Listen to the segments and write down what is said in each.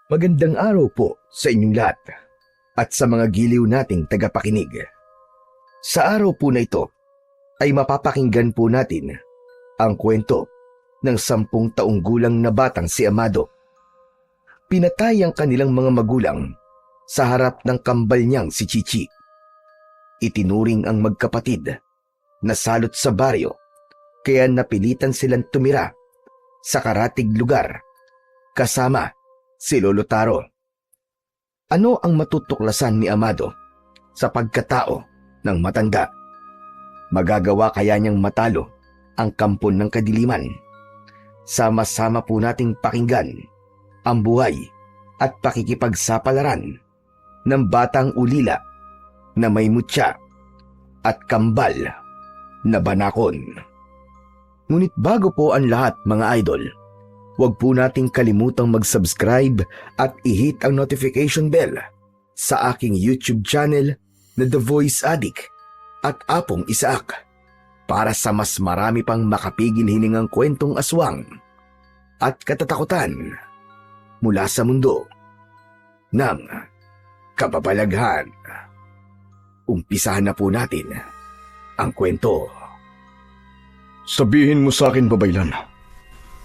Magandang araw po sa inyong lahat at sa mga giliw nating tagapakinig. Sa araw po na ito ay mapapakinggan po natin ang kwento ng 10 taong gulang na batang si Amado. Pinatay ang kanilang mga magulang sa harap ng kambal niyang si Chichi. Itinuring ang magkapatid na salot sa baryo kaya napilitan silang tumira sa karatig lugar kasama si Lolo Taro. Ano ang matutuklasan ni Amado sa pagkatao ng matanda? Magagawa kaya niyang matalo ang kampon ng kadiliman? Sama-sama po nating pakinggan ang buhay at pakikipagsapalaran ng batang ulila na may mutya at kambal na banakon. Ngunit bago po ang lahat mga idol, huwag po nating kalimutang mag-subscribe at i-hit ang notification bell sa aking YouTube channel na The Voice Addict at Apong Isaak para sa mas marami pang makapigil-hiningang kwentong aswang at katatakutan mula sa mundo ng kababalaghan. Umpisahan na po natin ang kwento. Sabihin mo sa akin, babaylan.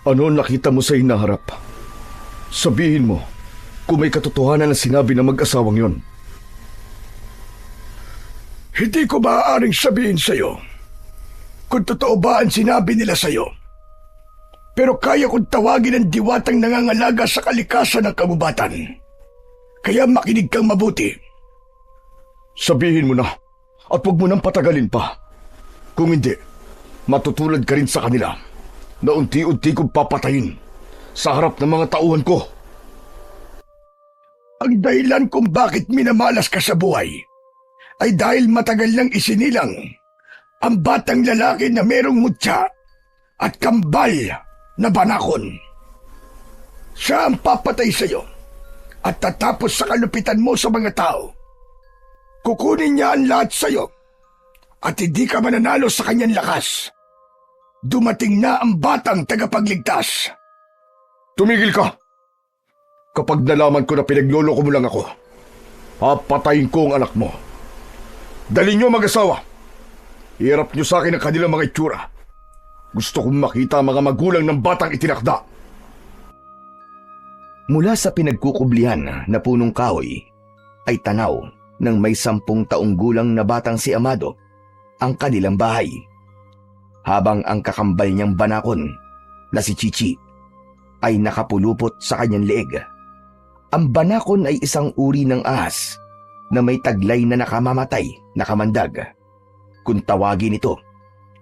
Ano nakita mo sa hinaharap? Sabihin mo kung may katotohanan na sinabi ng mag-asawang yon. Hindi ko maaaring sabihin sa'yo kung totoo ba ang sinabi nila sa'yo. Pero kaya kong tawagin ang diwatang nangangalaga sa kalikasan ng kabubatan. Kaya makinig kang mabuti. Sabihin mo na at huwag mo nang patagalin pa. Kung hindi, matutulad ka rin sa kanila na unti-unti kong papatayin sa harap ng mga tauhan ko. Ang dahilan kung bakit minamalas ka sa buhay ay dahil matagal nang isinilang ang batang lalaki na merong mutya at kambal na banakon. Siya ang papatay sa iyo at tatapos sa kalupitan mo sa mga tao. Kukunin niya ang lahat sa iyo at hindi ka mananalo sa kanyang lakas. Dumating na ang batang tagapagligtas. Tumigil ka! Kapag nalaman ko na pinagloloko mo lang ako, papatayin ko ang anak mo. Dali nyo mag-asawa. Iharap nyo sa akin ang kanilang mga itsura. Gusto kong makita ang mga magulang ng batang itinakda. Mula sa pinagkukublihan na punong kahoy ay tanaw ng may 10 taong gulang na batang si Amado ang kanilang bahay. Habang ang kakambal niyang banakon na si Chichi ay nakapulupot sa kanyang leeg. Ang banakon ay isang uri ng ahas na may taglay na nakamamatay na kamandag. Kung tawagin ito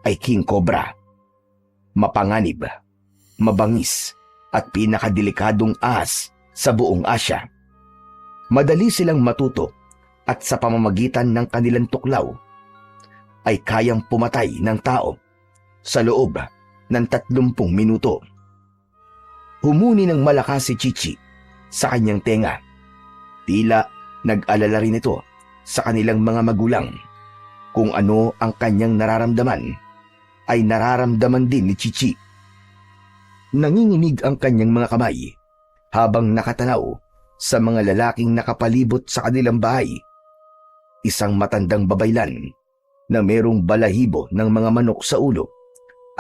ay King Cobra. Mapanganib, mabangis at pinakadelikadong ahas sa buong Asya. Madali silang matuto at sa pamamagitan ng kanilang tuklaw ay kayang pumatay ng tao sa loob ng 30 minuto. Humuni ng malakas si Chichi sa kanyang tenga. Tila nag-alala rin ito sa kanilang mga magulang. Kung ano ang kanyang nararamdaman, ay nararamdaman din ni Chichi. Nanginginig ang kanyang mga kamay habang nakatanaw sa mga lalaking nakapalibot sa kanilang bahay. Isang matandang babaylan na merong balahibo ng mga manok sa ulo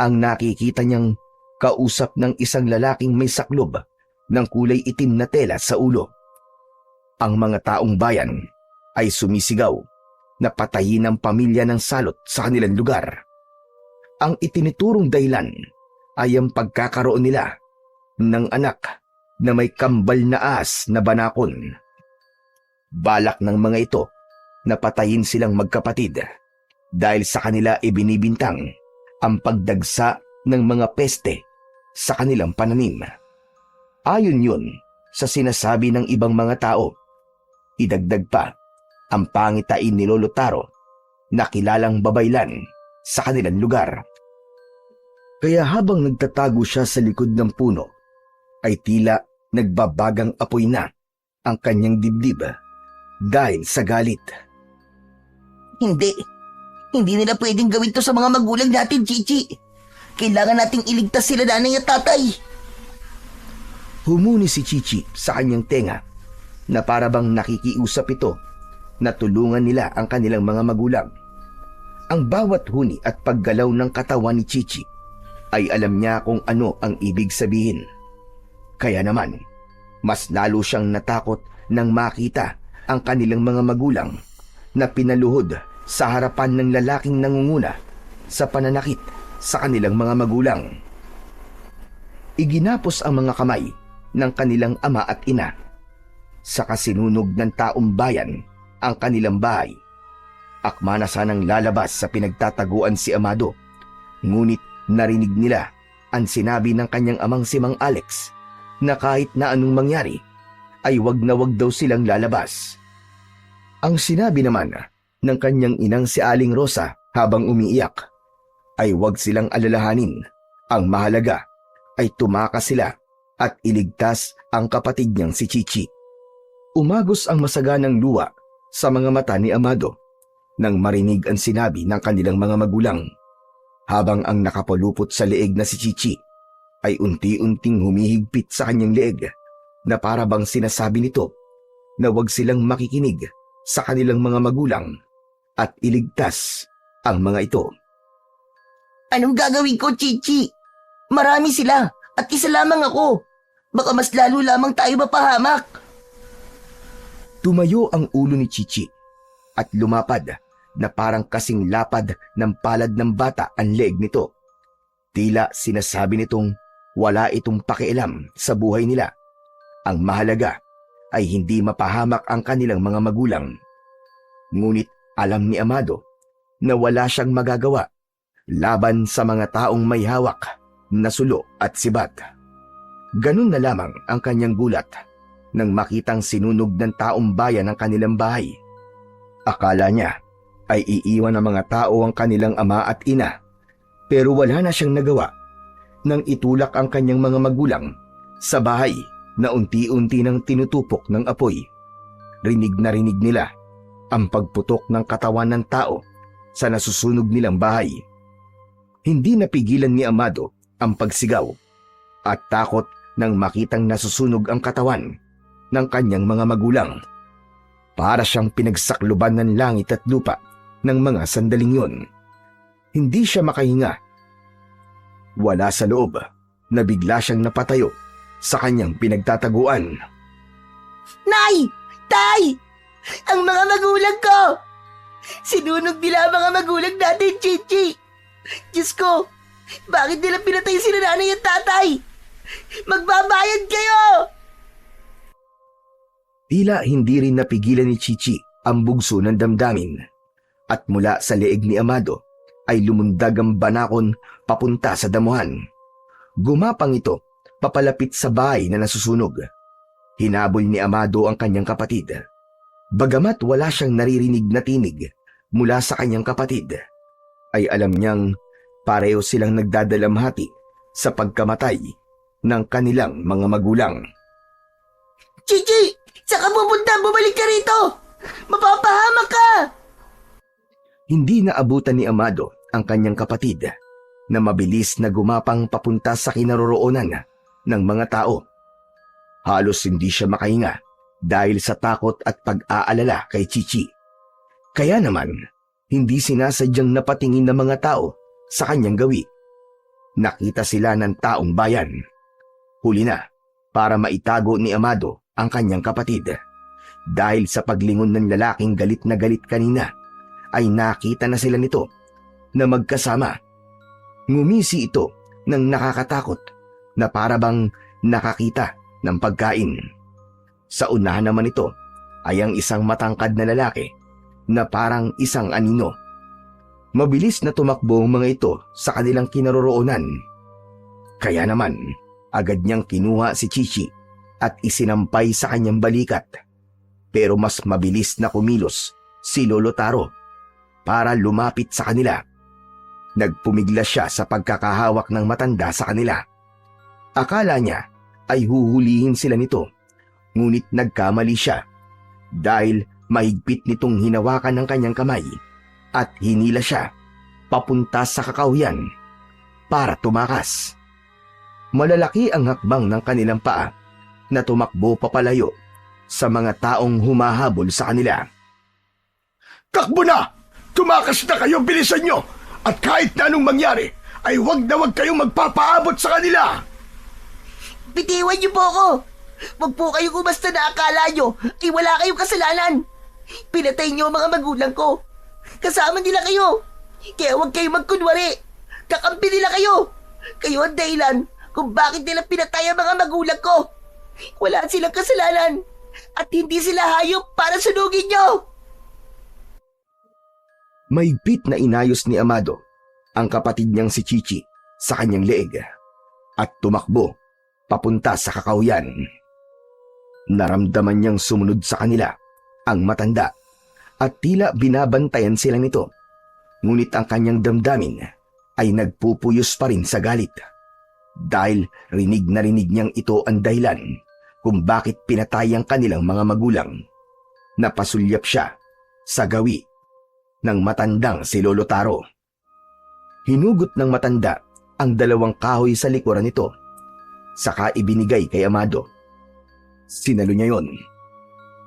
ang nakikita niyang kausap ng isang lalaking may saklob ng kulay itim na tela sa ulo. Ang mga taong bayan ay sumisigaw na patayin ang pamilya ng salot sa kanilang lugar. Ang itiniturong dahilan ay ang pagkakaroon nila ng anak na may kambal na ahas na banakon. Balak ng mga ito na patayin silang magkapatid dahil sa kanila ibinibintang ang pagdagsa ng mga peste sa kanilang pananim. Ayon yun sa sinasabi ng ibang mga tao. Idagdag pa ang pangitain ni Lolo Taro na kilalang babaylan sa kanilang lugar. Kaya habang nagtatago siya sa likod ng puno, ay tila nagbabagang apoy na ang kanyang dibdib dahil sa galit. Hindi nila pwedeng gawin to sa mga magulang natin, Chichi. Kailangan nating iligtas sila nanay at tatay. Humuni si Chichi sa kanyang tenga na para bang nakikiusap ito na tulungan nila ang kanilang mga magulang. Ang bawat huni at paggalaw ng katawan ni Chichi ay alam niya kung ano ang ibig sabihin. Kaya naman, mas lalo siyang natakot nang makita ang kanilang mga magulang na pinaluhod sa harapan ng lalaking nangunguna sa pananakit sa kanilang mga magulang. Iginapos ang mga kamay ng kanilang ama at ina. Sa kasinunog ng taong bayan ang kanilang bahay. Akma na sanang lalabas sa pinagtataguan si Amado, ngunit narinig nila ang sinabi ng kanyang amang si Mang Alex na kahit na anong mangyari ay wag na wag daw silang lalabas. Ang sinabi naman ng kanyang inang si Aling Rosa habang umiiyak ay wag silang alalahanin. Ang mahalaga ay tumakas sila at iligtas ang kapatid niyang si Chichi. Umagos ang masaganang luha sa mga mata ni Amado nang marinig ang sinabi ng kanilang mga magulang, habang ang nakapalupot sa leeg na si Chichi ay unti-unting humihigpit sa kanyang leeg na para bang sinasabi nito na wag silang makikinig sa kanilang mga magulang at iligtas ang mga ito. Anong gagawin ko, Chichi? Marami sila at isa lamang ako. Baka mas lalo lamang tayo mapahamak. Tumayo ang ulo ni Chichi at lumapad na parang kasing lapad ng palad ng bata ang leeg nito. Tila sinasabi nitong wala itong pakialam sa buhay nila. Ang mahalaga ay hindi mapahamak ang kanilang mga magulang. Ngunit alam ni Amado na wala siyang magagawa laban sa mga taong may hawak na sulo at sibat. Ganun na lamang ang kanyang gulat nang makitang sinunog ng taong bayan ang kanilang bahay. Akala niya ay iiwan ng mga tao ang kanilang ama at ina, pero wala na siyang nagawa nang itulak ang kanyang mga magulang sa bahay na unti-unti nang tinutupok ng apoy. Rinig na rinig nila ang pagputok ng katawan ng tao sa nasusunog nilang bahay. Hindi napigilan ni Amado ang pagsigaw at takot nang makitang nasusunog ang katawan ng kanyang mga magulang. Para siyang pinagsakluban ng langit at lupa ng mga sandaling yun. Hindi siya makahinga. Wala sa loob na bigla siyang napatayo sa kanyang pinagtataguan. Nay! Tay! Ang mga magulang ko! Sinunog nila ang mga magulang natin, Chichi! Diyos ko! Bakit nila pinatay sila nanay at tatay? Magbabayad kayo! Tila hindi rin napigilan ni Chichi ang bugso ng damdamin at mula sa leeg ni Amado ay lumundag ang banakon papunta sa damuhan. Gumapang ito papalapit sa bahay na nasusunog. Hinabol ni Amado ang kanyang kapatid. Bagamat wala siyang naririnig na tinig mula sa kanyang kapatid, ay alam niyang pareho silang nagdadalamhati sa pagkamatay ng kanilang mga magulang. Chichi! Saan ka pupunta? Bumalik ka rito! Mapapahamak ka! Hindi naabutan ni Amado ang kanyang kapatid na mabilis na gumapang papunta sa kinaroroonan ng mga tao. Halos hindi siya makahinga dahil sa takot at pag-aalala kay Chichi. Kaya naman, hindi sinasadyang napatingin ng mga tao sa kanyang gawi. Nakita sila ng taong bayan. Huli na para maitago ni Amado ang kanyang kapatid. Dahil sa paglingon ng lalaking galit na galit kanina, ay nakita na sila nito na magkasama. Ngumisi ito ng nakakatakot na para bang nakakita ng pagkain. Sa unahan naman ito ay ang isang matangkad na lalaki na parang isang anino. Mabilis na tumakbo ang mga ito sa kanilang kinaroroonan. Kaya naman, agad niyang kinuha si Chichi at isinampay sa kanyang balikat. Pero mas mabilis na kumilos si Lolo Taro para lumapit sa kanila. Nagpumiglas siya sa pagkakahawak ng matanda sa kanila. Akala niya ay huhulihin sila nito, ngunit nagkamali siya dahil mahigpit nitong hinawakan ng kanyang kamay at hinila siya papunta sa kakahuyan para tumakas. Malalaki ang hakbang ng kanilang paa na tumakbo papalayo sa mga taong humahabol sa kanila. Takbo na! Tumakas na kayo, bilisan nyo! At kahit na anong mangyari, ay huwag na huwag kayong magpapaabot sa kanila! Bitiwan niyo po ako! Huwag po kayo kung basta na akala nyo ay wala kayong kasalanan. Pinatay niyo ang mga magulang ko. Kasama nila kayo. Kaya huwag kayong magkunwari. Kakampi nila kayo. Kayo ang dahilan kung bakit nila pinatay ang mga magulang ko. Wala silang kasalanan. At hindi sila hayop para sunugin nyo. Mahigpit na inayos ni Amado ang kapatid niyang si Chichi sa kanyang leeg at tumakbo papunta sa kakahuyan. Naramdaman niyang sumunod sa kanila ang matanda at tila binabantayan sila nito. Ngunit ang kanyang damdamin ay nagpupuyos pa rin sa galit dahil rinig na rinig niyang ito ang dahilan kung bakit pinatay ang kanilang mga magulang. Napasulyap siya sa gawi ng matandang si Lolo Taro. Hinugot ng matanda ang 2 kahoy sa likuran nito, saka ibinigay kay Amado. Sinalo niya yon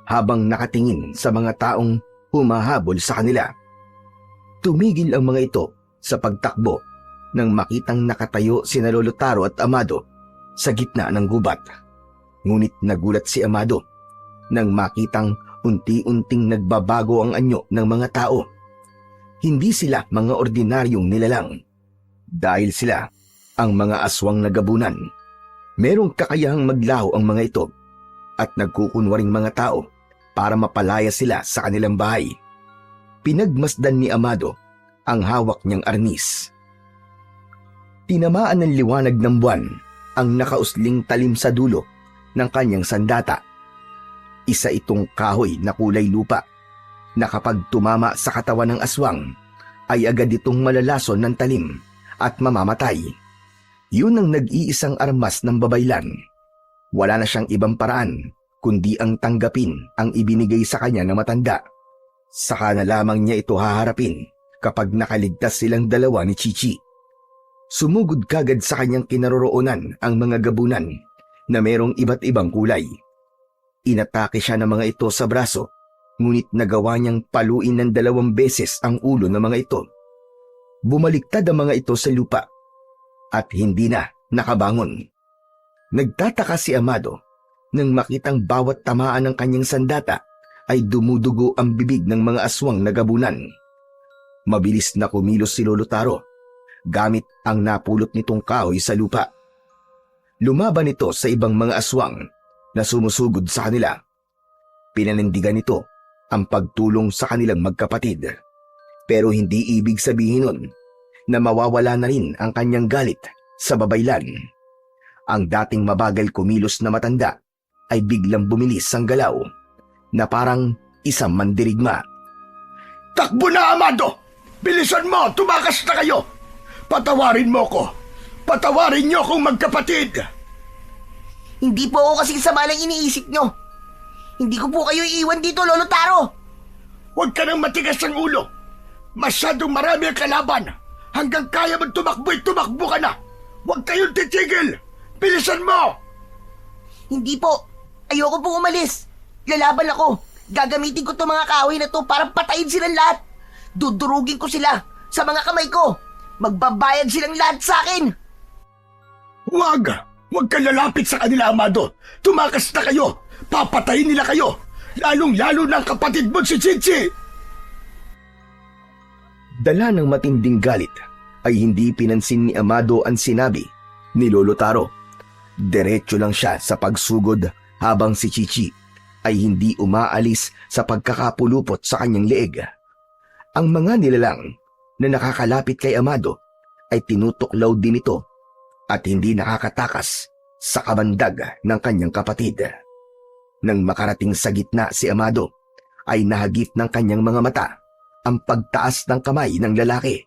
habang nakatingin sa mga taong humahabol sa kanila. Tumigil ang mga ito sa pagtakbo nang makitang nakatayo sina Lolo Taro at Amado sa gitna ng gubat. Ngunit nagulat si Amado nang makitang unti-unting nagbabago ang anyo ng mga tao. Hindi sila mga ordinaryong nilalang dahil sila ang mga aswang na gabunan. Merong kakayahang maglaho ang mga ito at nagkukunwaring mga tao para mapalaya sila sa kanilang bahay. Pinagmasdan ni Amado ang hawak niyang arnis. Tinamaan ng liwanag ng buwan ang nakausling talim sa dulo ng kanyang sandata. Isa itong kahoy na kulay lupa na kapag tumama sa katawan ng aswang ay agad itong malalason ng talim at mamamatay. Yun ang nag-iisang armas ng babaylan. Wala na siyang ibang paraan kundi ang tanggapin ang ibinigay sa kanya ng matanda. Saka na lamang niya ito haharapin kapag nakaligtas silang 2 ni Chichi. Sumugod kagad sa kanyang kinaroroonan ang mga gabunan na merong iba't ibang kulay. Inatake siya ng mga ito sa braso, ngunit nagawa niyang paluin ng 2 beses ang ulo ng mga ito. Bumaliktad ang mga ito sa lupa at hindi na nakabangon. Nagtataka si Amado nang makitang bawat tamaan ng kanyang sandata ay dumudugo ang bibig ng mga aswang na gabunan. Mabilis na kumilos si Lolo Taro gamit ang napulot nitong kahoy sa lupa. Lumaban ito sa ibang mga aswang na sumusugod sa kanila. Pinanindigan nito ang pagtulong sa kanilang magkapatid. Pero hindi ibig sabihin nun na mawawala na rin ang kanyang galit sa babaylan. Ang dating mabagal kumilos na matanda ay biglang bumilis ang galaw na parang isang mandirigma. Takbo na, Amado! Bilisan mo! Tumakas na kayo! Patawarin mo ko! Patawarin niyo akong magkapatid! Hindi po ako kasing sama lang iniisip nyo. Hindi ko po kayo iiwan dito, Lolo Taro. Huwag ka nang matigas ang ulo! Masyadong marami ang kalaban! Hanggang kaya mong tumakbo'y tumakbo ka na! Huwag kayong titigil! Bilisan mo! Hindi po. Ayoko po umalis. Lalaban ako. Gagamitin ko itong mga kahoy na to para patayin silang lahat. Dudurugin ko sila sa mga kamay ko. Magbabayad silang lahat sa akin. Huwag! Huwag kang lalapit sa kanila, Amado! Tumakas na kayo! Papatayin nila kayo! Lalong-lalo na ang kapatid mo si Chichi! Dala ng matinding galit ay hindi pinansin ni Amado ang sinabi ni Lolo Taro. Diretso lang siya sa pagsugod habang si Chichi ay hindi umaalis sa pagkakapulupot sa kanyang leeg. Ang mga nilalang na nakakalapit kay Amado ay tinutuklaw din ito at hindi nakakatakas sa kabandag ng kanyang kapatid. Nang makarating sa gitna si Amado ay nahagip ng kanyang mga mata ang pagtaas ng kamay ng lalaki.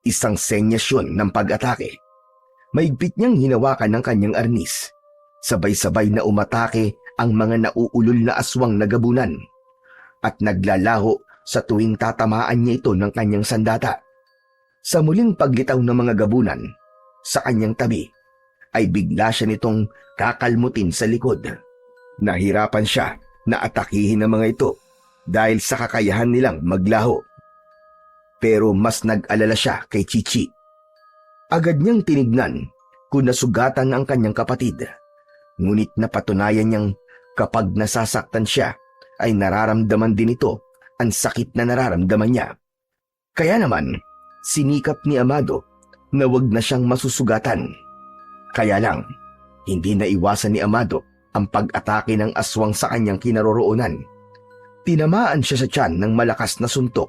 Isang senyas yun ng pag-atake. Maigpit niyang hinawakan ng kanyang arnis. Sabay-sabay na umatake ang mga nauulol na aswang na gabunan at naglalaho sa tuwing tatamaan niya ito ng kanyang sandata. Sa muling paglitaw ng mga gabunan, sa kanyang tabi ay bigla siya nitong kakalmutin sa likod. Nahirapan siya na atakihin ng mga ito dahil sa kakayahan nilang maglaho. Pero mas nag-alala siya kay Chichi. Agad niyang tinignan kung nasugatan ang kanyang kapatid. Ngunit napatunayan niyang kapag nasasaktan siya ay nararamdaman din ito ang sakit na nararamdaman niya. Kaya naman, sinikap ni Amado na wag na siyang masusugatan. Kaya lang, hindi naiwasan ni Amado ang pag-atake ng aswang sa kanyang kinaroroonan. Tinamaan siya sa tiyan ng malakas na suntok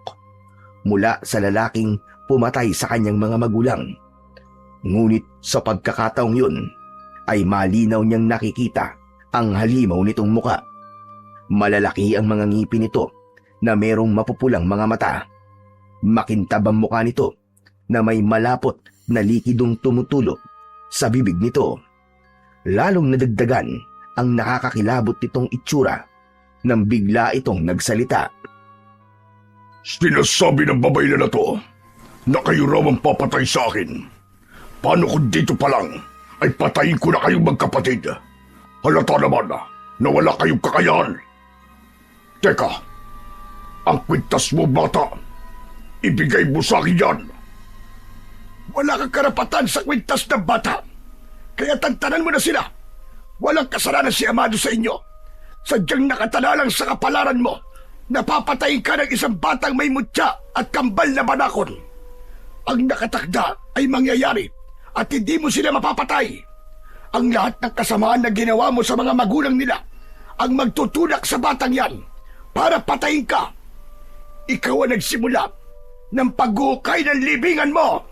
mula sa lalaking pumatay sa kanyang mga magulang. Ngunit sa pagkakataong yun, ay malinaw niyang nakikita ang halimaw nitong muka. Malalaki ang mga ngipin nito na merong mapupulang mga mata. Makintab ang mukha nito na may malapot na likidong tumutulog sa bibig nito. Lalong nadagdagan ang nakakakilabot nitong itsura nang bigla itong nagsalita. Sinasabi ng babae na to na kayo raw ang papatay sa akin. Paano kung dito pa lang ay patayin ko na kayong magkapatid? Halata naman na wala kayong kakayahan. Teka, ang kwintas mo bata, ibigay mo sa akin yan. Wala kang karapatan sa kwintas ng bata, kaya tantanan mo na sila. Walang kasalanan si Amado sa inyo. Sadyang nakatala lang sa kapalaran mo, napapatayin ka ng isang batang may mutya at kambal na banakon. Ang nakatakda ay mangyayari at hindi mo sila mapapatay. Ang lahat ng kasamaan na ginawa mo sa mga magulang nila ang magtutulak sa batang yan para patayin ka. Ikaw ang nagsimula ng pag-uukay ng libingan mo.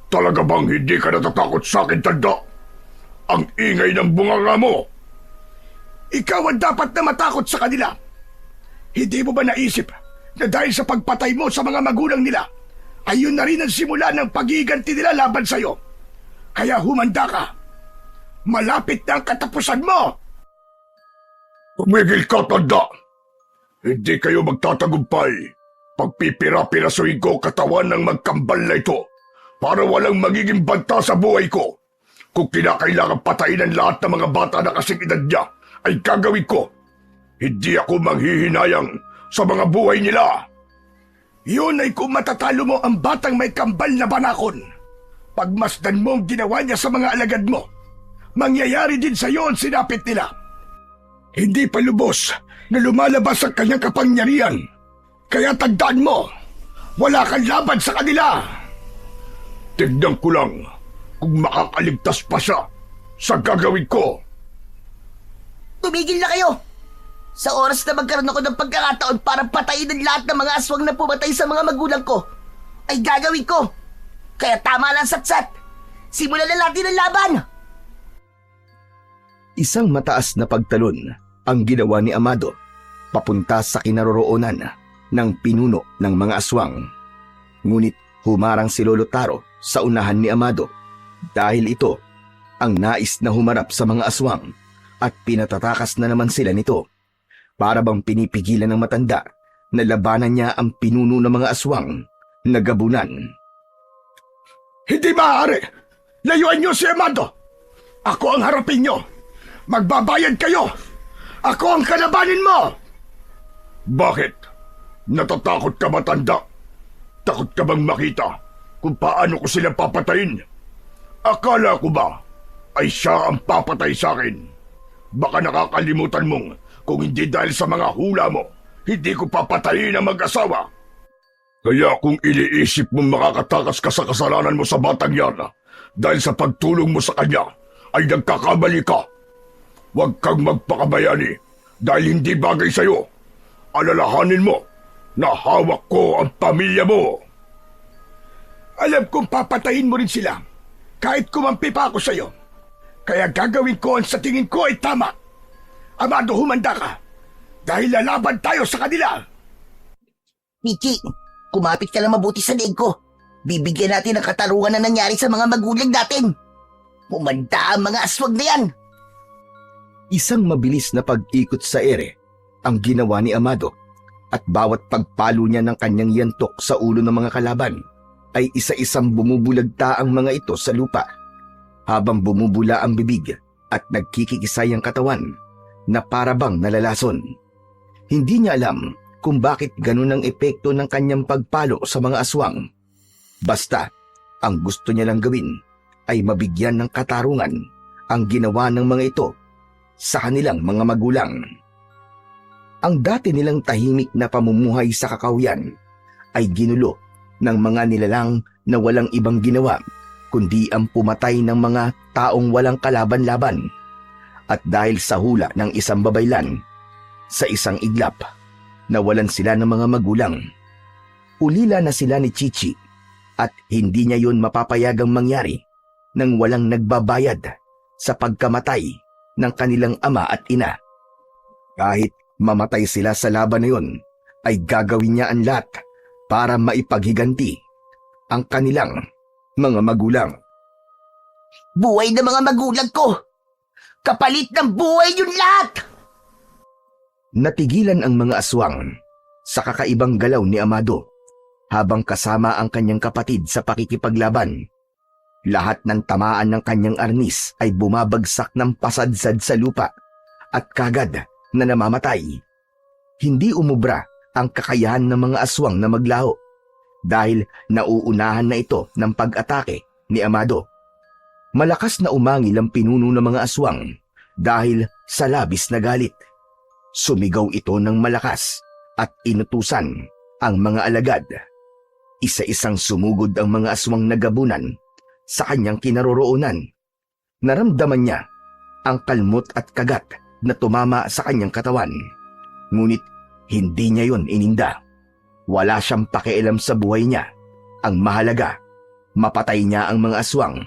Talaga bang hindi ka natatakot sa akin, tanda? Ang ingay ng bunganga mo. Ikaw ang dapat na matakot sa kanila. Hindi mo ba naisip na dahil sa pagpatay mo sa mga magulang nila, ay yun na rin ang simula ng pag-iiganti nila laban sa'yo? Kaya humanda ka. Malapit na ang katapusan mo. Tumigil ka, tanda. Hindi kayo magtatagumpay. Pagpipira-pirasuhin ko katawan ng magkambal na ito para walang magiging banta sa buhay ko. Kung kinakailangan patayin ang lahat ng mga bata na kasing edad niya, ay gagawin ko. Hindi ako manghihinayang sa mga buhay nila. Yun ay kung matatalo mo ang batang may kambal na banakon. Pagmasdan mo ang ginawa niya sa mga alagad mo, mangyayari din sa iyo ang sinapit nila. Hindi pa lubos na lumalabas ang kanyang kapangyarihan. Kaya tagdaan mo, wala kang laban sa kanila. Tignan ko lang kung makakaligtas pa siya sa gagawin ko. Tumigil na kayo! Sa oras na magkaroon ako ng pagkakataon para patayin ang lahat ng mga aswang na pumatay sa mga magulang ko, ay gagawin ko. Kaya tama lang, Satsat. Simulan na natin ang laban! Isang mataas na pagtalon ang ginawa ni Amado papunta sa kinaroroonan ng pinuno ng mga aswang. Ngunit humarang si Lolo Taro sa unahan ni Amado dahil ito ang nais na humarap sa mga aswang at pinatatakas na naman sila nito. Para bang pinipigilan ng matanda na labanan niya ang pinuno ng mga aswang na gabunan. Hindi maaari! Layuan niyo si Amado! Ako ang harapin niyo! Magbabayad kayo! Ako ang kalabanin mo! Bakit? Natatakot ka ba, tanda? Takot ka bang makita kung paano ko sila papatayin? Akala ko ba ay siya ang papatay sa akin? Baka nakakalimutan mong kung hindi dahil sa mga hula mo, hindi ko papatayin ang mag-asawa. Kaya kung iniisip mong makakatakas ka sa kasalanan mo sa batang yan, dahil sa pagtulong mo sa kanya, ay nagkakamali ka. Huwag kang magpakabayani dahil hindi bagay sa'yo. Alalahanin mo na hawak ko ang pamilya mo. Alam kong papatayin mo rin sila kahit kumampi pa ako sa'yo. Kaya gagawin ko ang sa tingin ko ay tama. Amado, humanda ka dahil lalaban tayo sa kanila. Michi, kumapit ka lang mabuti sa leeg ko. Bibigyan natin ng katarungan na nangyari sa mga magulang natin. Humanda ang mga aswag na yan. Isang mabilis na pag-ikot sa ere ang ginawa ni Amado at bawat pagpalo niya ng kanyang yantok sa ulo ng mga kalaban ay isa-isang bumubulagta ang mga ito sa lupa. habang bumubula ang bibig at nagkikikisay ang katawan na parabang nalalason. Hindi niya alam kung bakit ganun ang epekto ng kanyang pagpalo sa mga aswang. Basta, ang gusto niya lang gawin ay mabigyan ng katarungan ang ginawa ng mga ito sa kanilang mga magulang. Ang dati nilang tahimik na pamumuhay sa kakahuyan ay ginulo ng mga nilalang na walang ibang ginawa kundi ang pumatay ng mga taong walang kalaban-laban. At dahil sa hula ng isang babaylan, sa isang iglap, nawalan sila ng mga magulang. Ulila na sila ni Chichi at hindi niya yun mapapayagang mangyari nang walang nagbabayad sa pagkamatay ng kanilang ama at ina. Kahit mamatay sila sa laban na yun, ay gagawin niya ang lahat para maipaghiganti ang kanilang mga magulang. Buhay ng mga magulang ko! Kapalit ng buhay yun lahat! Natigilan ang mga aswang sa kakaibang galaw ni Amado habang kasama ang kanyang kapatid sa pakikipaglaban. Lahat ng tamaan ng kanyang arnis ay bumabagsak ng pasadsad sa lupa at kagad na namamatay. Hindi umubra ang kakayahan ng mga aswang na maglaho dahil nauunahan na ito ng pag-atake ni Amado. Malakas na umangil ang pinuno ng mga aswang dahil sa labis na galit. Sumigaw ito ng malakas at inutusan ang mga alagad. Isa-isang sumugod ang mga aswang nagabunan sa kanyang kinaroroonan. Naramdaman niya ang kalmot at kagat na tumama sa kanyang katawan. Ngunit hindi niya yon ininda. Wala siyang pakialam sa buhay niya. Ang mahalaga, mapatay niya ang mga aswang.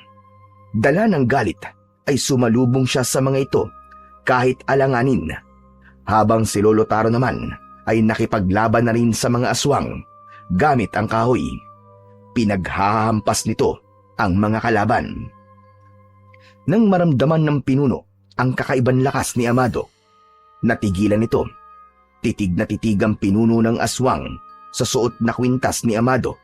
Dala ng galit ay sumalubong siya sa mga ito kahit alanganin. Habang si Lolo Taro naman ay nakipaglaban na rin sa mga aswang gamit ang kahoy. Pinaghahampas nito ang mga kalaban. Nang maramdaman ng pinuno ang kakaibang lakas ni Amado, natigilan ito. Titig na titig ang pinuno ng aswang sa suot na kwintas ni Amado.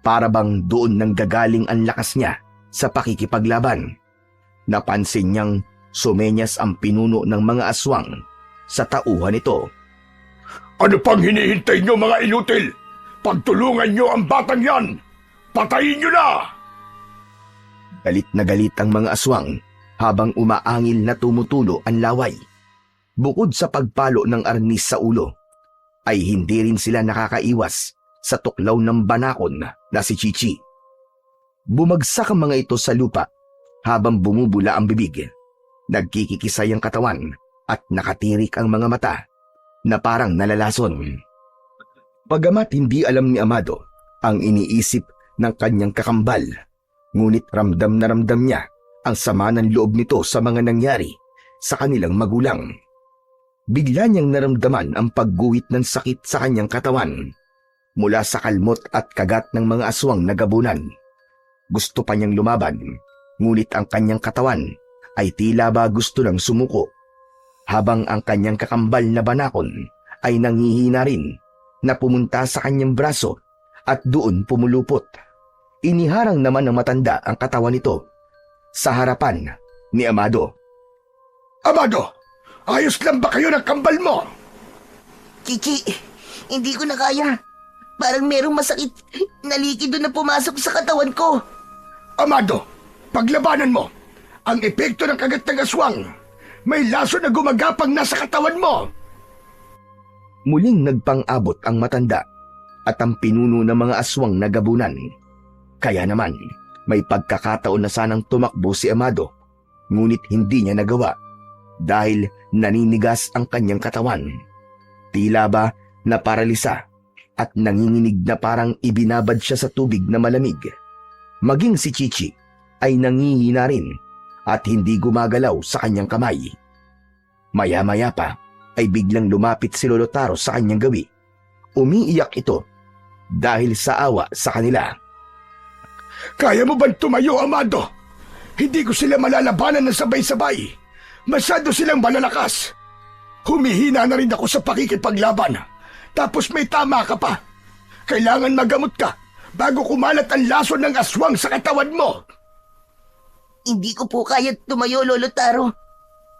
Para bang doon nanggagaling ang lakas niya sa pakikipaglaban. Napansin niyang sumenyas ang pinuno ng mga aswang sa tauhan nito. Ano pang hinihintay nyo mga inutil? Pagtulungan nyo ang batang yan! Patayin nyo na! Galit na galit ang mga aswang habang umaangil na tumutulo ang laway. Bukod sa pagpalo ng arnis sa ulo, ay hindi rin sila nakakaiwas sa tuklaw ng banakon na si Chichi. Bumagsak ang mga ito sa lupa habang bumubula ang bibig. Nagkikikisay ang katawan at nakatirik ang mga mata na parang nalalason. Pagamat hindi alam ni Amado ang iniisip ng kanyang kakambal, ngunit ramdam na ramdam niya ang sama ng loob nito sa mga nangyari sa kanilang magulang. Bigla niyang naramdaman ang pagguhit ng sakit sa kanyang katawan mula sa kalmot at kagat ng mga aswang na gabunan. Gusto pa niyang lumaban, ngunit ang kanyang katawan ay tila ba gusto lang sumuko, habang ang kanyang kakambal na banakon ay nanghihina rin na pumunta sa kanyang braso at doon pumulupot. Iniharang naman ng matanda ang katawan nito sa harapan ni Amado. Amado, ayos lang ba kayo ng kambal mo? Chichi, hindi ko na kaya. Parang merong masakit na likido na pumasok sa katawan ko. Amado, paglabanan mo. Ang epekto ng kagat ng aswang, may laso na gumagapang nasa katawan mo. Muling nagpang-abot ang matanda at ang pinuno ng mga aswang na gabunan. Kaya naman, may pagkakataon na sanang tumakbo si Amado, ngunit hindi niya nagawa dahil naninigas ang kanyang katawan. Tila ba naparalisa at nanginginig na parang ibinabad siya sa tubig na malamig. Maging si Chichi ay nangihina rin at hindi gumagalaw sa kanyang kamay. Maya-maya pa ay biglang lumapit si Lolo Taro sa kanyang gawi. Umiiyak ito dahil sa awa sa kanila. Kaya mo bang tumayo, Amado? Hindi ko sila malalabanan ng sabay-sabay. Masyado silang malalakas. Humihina na rin ako sa pakikipaglaban. Tapos may tama ka pa. Kailangan magamot ka bago kumalat ang laso ng aswang sa katawan mo. Hindi ko po kaya tumayo, Lolo Taro.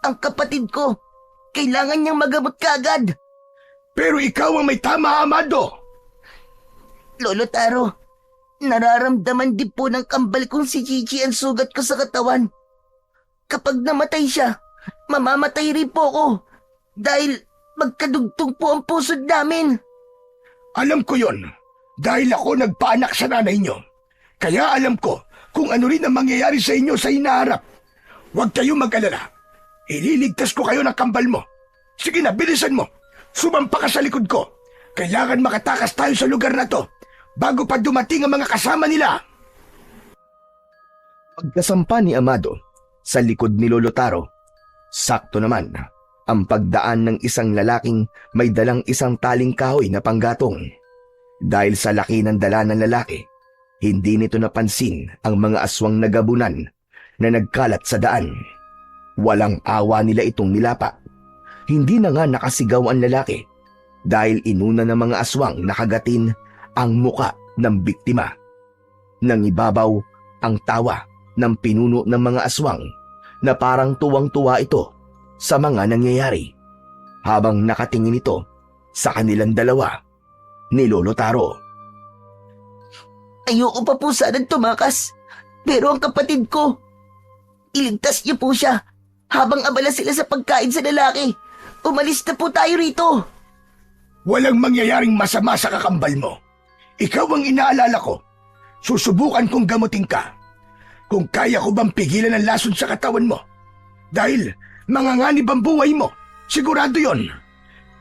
Ang kapatid ko, kailangan niyang magamot kaagad. Pero ikaw ang may tama, Amado. Lolo Taro, nararamdaman din po ng kambal kong si Chichi ang sugat ko sa katawan. Kapag namatay siya, mamamatay rin po ako. Dahil magkadugtong po ang pusod namin. Alam ko yon. Dahil ako nagpaanak sa nanay niyo. Kaya alam ko kung ano rin ang mangyayari sa inyo sa hinaharap. Huwag kayong mag-alala. Ililigtas ko kayo ng kambal mo. Sige na, bilisan mo. Sumampa ka sa likod ko. Kailangan makatakas tayo sa lugar na to bago pa dumating ang mga kasama nila. Pagkasampa ni Amado sa likod ni Lolo Taro, sakto naman ang pagdaan ng isang lalaking may dalang isang taling kahoy na panggatong. Dahil sa laki ng dala ng lalaki, hindi nito napansin ang mga aswang na gabunan na nagkalat sa daan. Walang awa nila itong nilapa. Hindi na nga nakasigaw ang lalaki dahil inuna ng mga aswang nakagatin ang muka ng biktima. Nangibabaw ang tawa ng pinuno ng mga aswang na parang tuwang-tuwa ito sa mga nangyayari habang nakatingin ito sa kanilang dalawa ni Lolo Taro. Ayoko pa po sanang tumakas. Pero ang kapatid ko, iligtas niyo po siya. Habang abala sila sa pagkain sa lalaki, umalis na po tayo rito. Walang mangyayaring masama sa kakambal mo. Ikaw ang inaalala ko. Susubukan kong gamutin ka. Kung kaya ko bang pigilan ang lason sa katawan mo. Dahil manganganib ang buhay mo. Sigurado yon.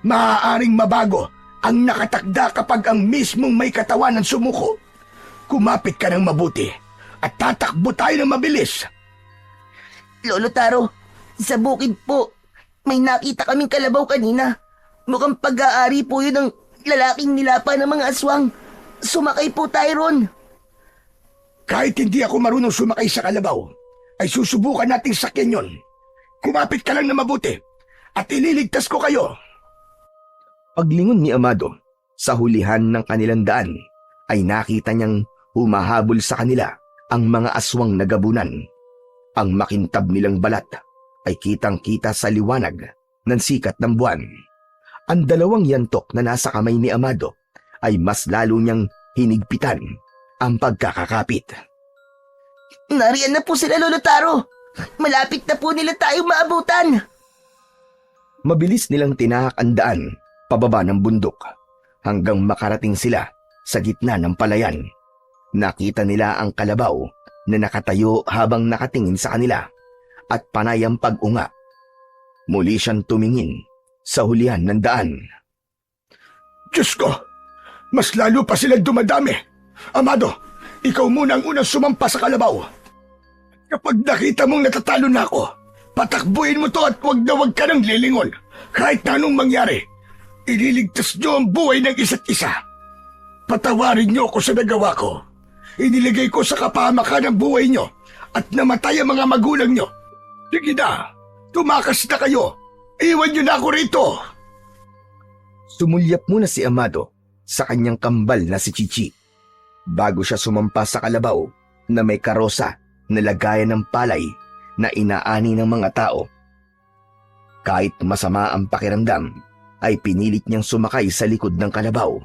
Maaaring mabago ang nakatakda kapag ang mismong may katawan ang sumuko. Kumapit ka ng mabuti at tatakbo tayo ng mabilis. Lolo Taro, sa bukid po, may nakita kaming kalabaw kanina. Mukhang pag-aari po yun ng lalaking nilapa ng mga aswang. Sumakay po tayo ron. Kahit hindi ako marunong sumakay sa kalabaw, ay susubukan nating sakyan yon. Kumapit ka lang na mabuti at ililigtas ko kayo. Paglingon ni Amado sa hulihan ng kanilang daan ay nakita niyang humahabol sa kanila ang mga aswang na gabunan. Ang makintab nilang balat ay kitang-kita sa liwanag ng sikat ng buwan. Ang dalawang yantok na nasa kamay ni Amado ay mas lalo niyang hinigpitan ang pagkakakapit. Nariyan na po sila, Lolo Taro. Malapit na po nila tayong maabutan. Mabilis nilang tinahak ang daan pababa ng bundok hanggang makarating sila sa gitna ng palayan. Nakita nila ang kalabaw na nakatayo habang nakatingin sa kanila at panay ang pag-unga. Muli siyang tumingin sa hulihan ng daan. Diyos ko, mas lalo pa sila dumadami. Amado, ikaw muna ang unang sumampa sa kalabaw. Kapag nakita mong natatalo na ako, patakbuhin mo to at wag na wag ka nang lilingon. Kahit na anong mangyari, ililigtas niyo ang buhay ng isa't isa. Patawarin niyo ako sa nagawa ko. Iniligay ko sa kapahamakan ang buhay niyo at namatay ang mga magulang niyo. Sige na, tumakas na kayo. Iwan niyo na ako rito. Sumulyap muna si Amado sa kanyang kambal na si Chichi bago siya sumampa sa kalabaw na may karosa na lagayan ng palay na inaani ng mga tao. Kahit masama ang pakiramdam, ay pinilit niyang sumakay sa likod ng kalabaw,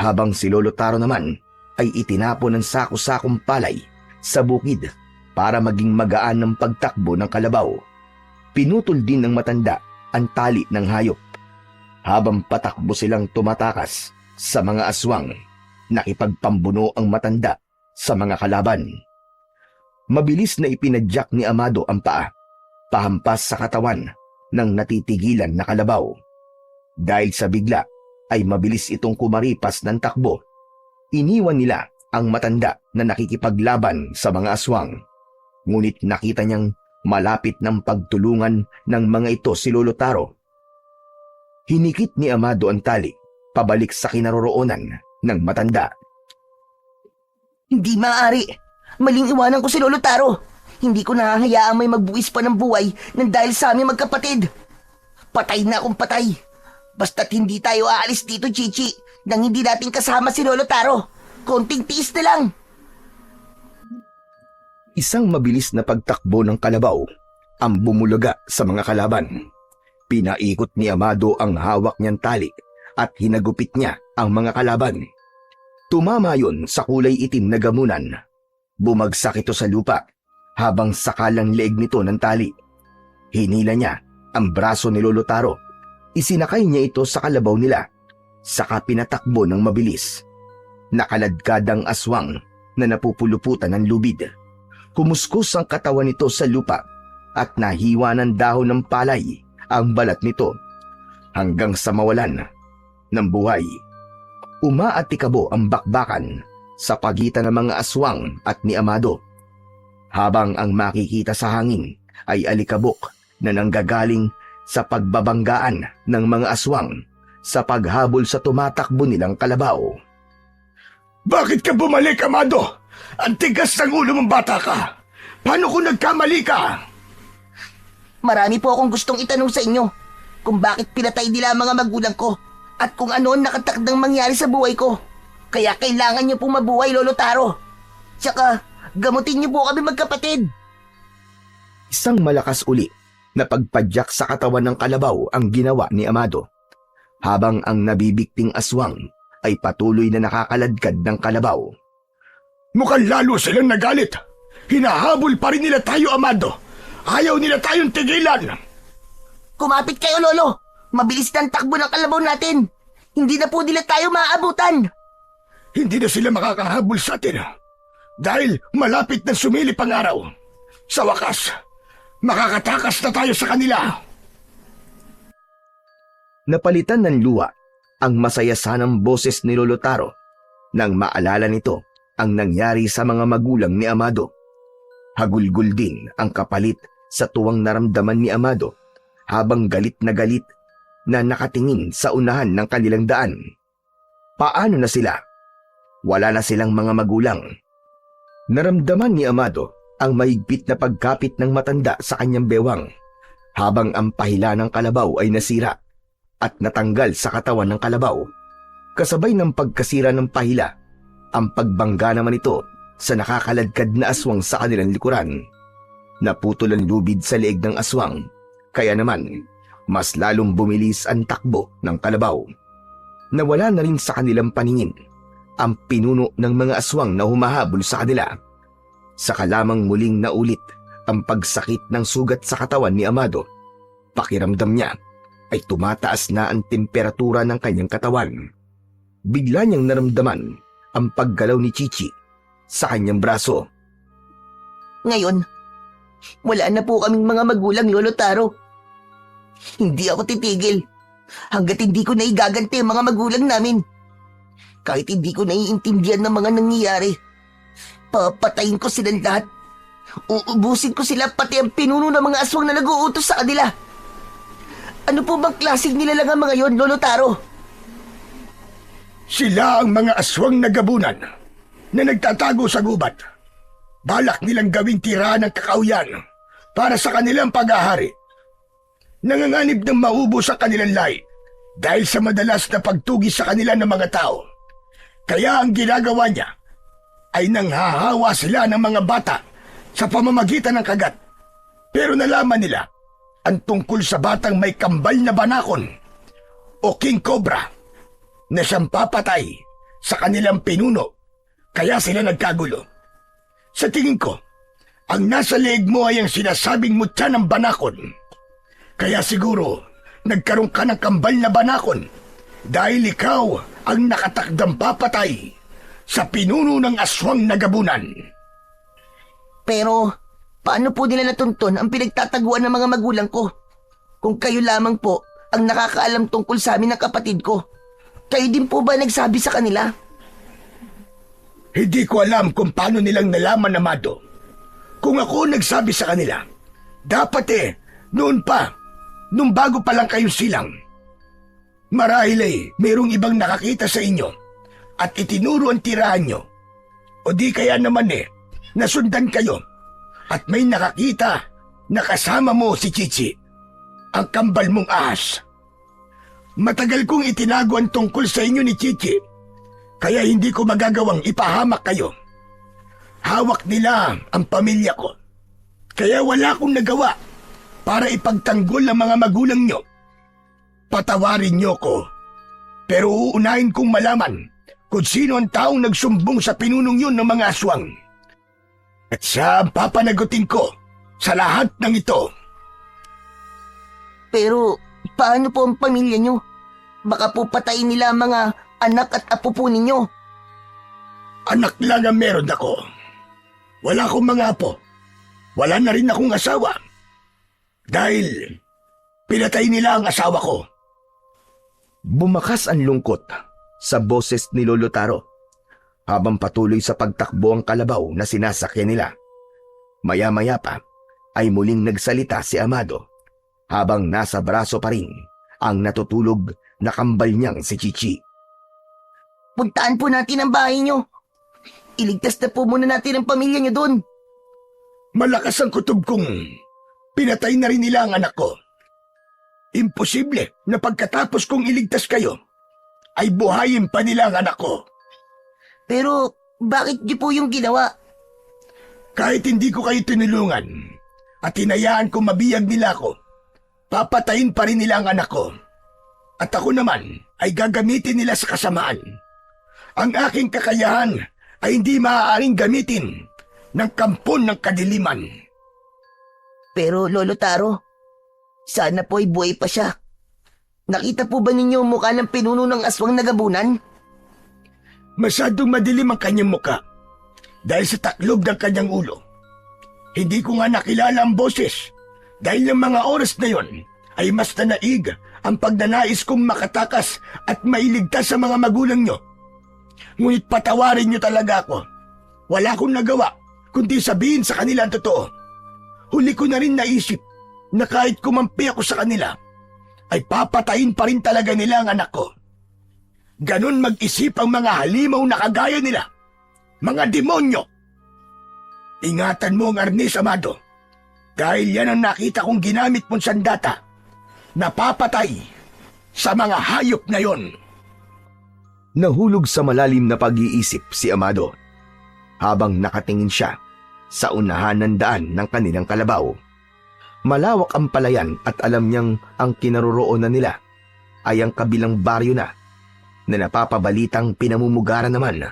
habang si Lolo Taro naman ay itinapon ng sako-sakong palay sa bukid para maging magaan ng pagtakbo ng kalabaw. Pinutol din ng matanda ang tali ng hayop. Habang patakbo silang tumatakas sa mga aswang, nakipagpambuno ang matanda sa mga kalaban. Mabilis na ipinadyak ni Amado ang paa, pahampas sa katawan ng natitigilan na kalabaw. Dahil sa bigla, ay mabilis itong kumaripas ng takbo. Iniwan nila ang matanda na nakikipaglaban sa mga aswang. Ngunit nakita niyang malapit ng pagtulungan ng mga ito si Lolo Taro. Hinikit ni Amado ang tali pabalik sa kinaroroonan ng matanda. Hindi maaari. Maling iwanan ko si Lolo Taro. Hindi ko nahahayaang may magbuwis pa ng buhay nang dahil sa aming magkapatid. Patay na akong patay. Basta't hindi tayo aalis dito, Chichi, nang hindi natin kasama si Lolo Taro. Konting tiis na lang. Isang mabilis na pagtakbo ng kalabaw ang bumulaga sa mga kalaban. Pinaikot ni Amado ang hawak niyang tali at hinagupit niya ang mga kalaban. Tumama yon sa kulay itim na gamunan. Bumagsak ito sa lupa habang sakalang leeg nito ng tali. Hinila niya ang braso ni Lolo Taro. Isinakay niya ito sa kalabaw nila. Saka pinatakbo ng mabilis. Nakaladkad ang aswang na napupuluputan ng lubid. Kumuskus ang katawan nito sa lupa at nahiwa ng dahon ng palay ang balat nito hanggang sa mawalan ng buhay. Umaatikabo ang bakbakan sa pagitan ng mga aswang at ni Amado, habang ang makikita sa hangin ay alikabok na nanggagaling sa pagbabanggaan ng mga aswang sa paghabol sa tumatakbo nilang kalabaw. Bakit ka bumalik, Amado? Ang tigas ng ulo mong bata ka. Paano kung nagkamali ka? Marami po akong gustong itanong sa inyo kung bakit pinatay nila ang mga magulang ko at kung ano ang nakatakdang mangyari sa buhay ko. Kaya kailangan niyo pong mabuhay, Lolo Taro. Tsaka, gamutin niyo po kami magkapatid. Isang malakas uli na pagpadyak sa katawan ng kalabaw ang ginawa ni Amado, habang ang nabibikting aswang ay patuloy na nakakaladkad ng kalabaw. Mukhang lalo silang nagalit. Hinahabol pa rin nila tayo, Amado. Ayaw nila tayong tigilan. Kumapit kayo, Lolo. Mabilis na ang takbo ng kalabaw natin. Hindi na po nila tayo maaabutan. Hindi na sila makakahabol sa atin dahil malapit na sumilip ang araw. Sa wakas, makakatakas na tayo sa kanila. Napalitan ng luha ang masaya sanang boses ni Lolo Taro nang maalala nito ang nangyari sa mga magulang ni Amado. Hagulgul din ang kapalit sa tuwang naramdaman ni Amado habang galit na nakatingin sa unahan ng kanilang daan. Paano na sila? Wala na silang mga magulang. Naramdaman ni Amado ang mahigpit na pagkapit ng matanda sa kanyang bewang habang ang pahila ng kalabaw ay nasira at natanggal sa katawan ng kalabaw. Kasabay ng pagkasira ng pahila, ang pagbangga naman ito sa nakakaladkad na aswang sa kanilang likuran. Naputol ang lubid sa leeg ng aswang, kaya naman mas lalong bumilis ang takbo ng kalabaw. Nawala na rin sa kanilang paningin ang pinuno ng mga aswang na humahabol sa kanila. Saka lamang muling naulit ang pagsakit ng sugat sa katawan ni Amado. Pakiramdam niya ay tumataas na ang temperatura ng kanyang katawan. Bigla niyang naramdaman ang paggalaw ni Chichi sa kanyang braso. Ngayon, wala na po kaming mga magulang, Lolo Taro. Hindi ako titigil hanggat hindi ko naigaganti ang mga magulang namin. Kahit hindi ko naiintindihan ng mga nangyayari, papatayin ko silang lahat. Uubusin ko sila pati ang pinuno ng mga aswang na nag-uutos sa kanila. Ano po bang klaseng nilalang ang mga yon, Lolo Taro? Sila ang mga aswang na gabunan na nagtatago sa gubat. Balak nilang gawing tirahan ng kakauyan para sa kanilang paghahari. Nanganganib ng maubos ang kanilang lahi dahil sa madalas na pagtugis sa kanila ng mga tao. Kaya ang ginagawa niya ay nanghahawa sila ng mga bata sa pamamagitan ng kagat. Pero nalaman nila ang tungkol sa batang may kambal na banakon o King Cobra na siyang papatay sa kanilang pinuno, kaya sila nagkagulo. Sa tingin ko, ang nasa leeg mo ay ang sinasabing mutya ng banakon. Kaya siguro, nagkaroon ka ng kambal na banakon dahil ikaw ang nakatakdang papatay sa pinuno ng aswang na gabunan. Pero, paano po nila natuntun ang pinagtataguan ng mga magulang ko? Kung kayo lamang po ang nakakaalam tungkol sa amin ng kapatid ko, kayo din po ba nagsabi sa kanila? Hindi ko alam kung paano nilang nalaman, Amado. Kung ako nagsabi sa kanila, dapat noon pa, nung bago pa lang kayong silang. Marahil mayroong ibang nakakita sa inyo at itinuro ang tirahan nyo. O di kaya naman nasundan kayo at may nakakita na kasama mo si Chichi, ang kambal mong ahas. Matagal kong itinago ang tungkol sa inyo ni Chichi, kaya hindi ko magagawang ipahamak kayo. Hawak nila ang pamilya ko. Kaya wala akong nagawa para ipagtanggol ang mga magulang nyo. Patawarin nyo ko. Pero uunahin kong malaman kung sino ang taong nagsumbong sa pinunong yun ng mga aswang. At siya ang papanagutin ko sa lahat ng ito. Pero paano po ang pamilya nyo? Baka po patayin nila ang mga anak at apo po ninyo. Anak lang ang meron ako. Wala akong mga apo. Wala na rin akong asawa. Dahil pinatay nila ang asawa ko. Bumakas ang lungkot sa boses ni Lolo Taro habang patuloy sa pagtakbo ang kalabaw na sinasakyan nila. Maya-maya pa ay muling nagsalita si Amado habang nasa braso pa rin ang natutulog na kambal niyang si Chichi. Puntaan po natin ang bahay nyo. Iligtas na po muna natin ang pamilya nyo doon. Malakas ang kutob kong pinatay na rin nila ang anak ko. Imposible na pagkatapos kong iligtas kayo, ay buhayin pa nila ang anak ko. Pero bakit nyo po yung ginawa? Kahit hindi ko kayo tinulungan at hinayaan kong mabiyag nila ako, papatayin pa rin nila ang anak ko. At ako naman ay gagamitin nila sa kasamaan. Ang aking kakayahan ay hindi maaaring gamitin ng kampon ng kadiliman. Pero Lolo Taro, sana po ay buhay pa siya. Nakita po ba ninyo ang mukha ng pinuno ng aswang na gabunan? Masyadong madilim ang kanyang muka dahil sa taklob ng kanyang ulo. Hindi ko nga nakilala ang boses dahil ng mga oras na yon ay mas nanaig ang pagnanais kong makatakas at mailigtas sa mga magulang nyo. Ngunit patawarin nyo talaga ako. Wala akong nagawa kundi sabihin sa kanila ang totoo. Huli ko na rin naisip na kahit kumampi ako sa kanila, ay papatayin pa rin talaga nila ang anak ko. Ganon mag-isip ang mga halimaw na kagaya nila. Mga demonyo! Ingatan mo ang arnis, Amado. Dahil yan ang nakita kong ginamit mong sandata. Napapatay sa mga hayop na yon. Nahulog sa malalim na pag-iisip si Amado habang nakatingin siya sa unahan ng daan ng kanilang kalabaw. Malawak ang palayan at alam niyang ang kinaroroonan nila ay ang kabilang baryo na napapabalitang pinamumugaran naman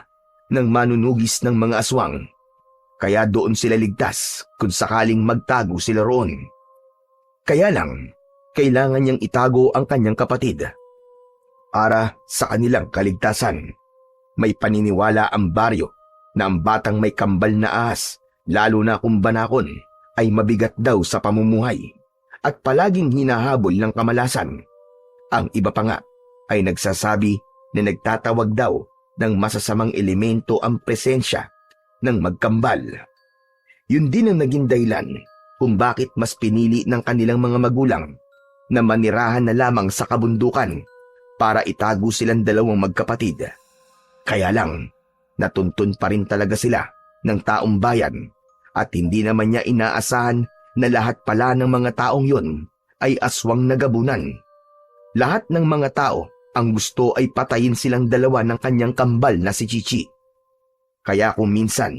ng manunugis ng mga aswang. Kaya doon sila ligtas kung sakaling magtago sila roon. Kaya lang, kailangan niyang itago ang kanyang kapatid. Para sa kanilang kaligtasan, may paniniwala ang baryo na ang batang may kambal na ahas, lalo na kung banakon, ay mabigat daw sa pamumuhay at palaging hinahabol ng kamalasan. Ang iba pa nga ay nagsasabi na nagtatawag daw ng masasamang elemento ang presensya ng magkambal. Yun din ang naging dahilan kung bakit mas pinili ng kanilang mga magulang na manirahan na lamang sa kabundukan para itago silang dalawang magkapatid. Kaya lang, natuntun pa rin talaga sila ng taong bayan at hindi naman niya inaasahan na lahat pala ng mga taong yun ay aswang na gabunan. Lahat ng mga tao ang gusto ay patayin silang dalawa ng kanyang kambal na si Chichi. Kaya kung minsan,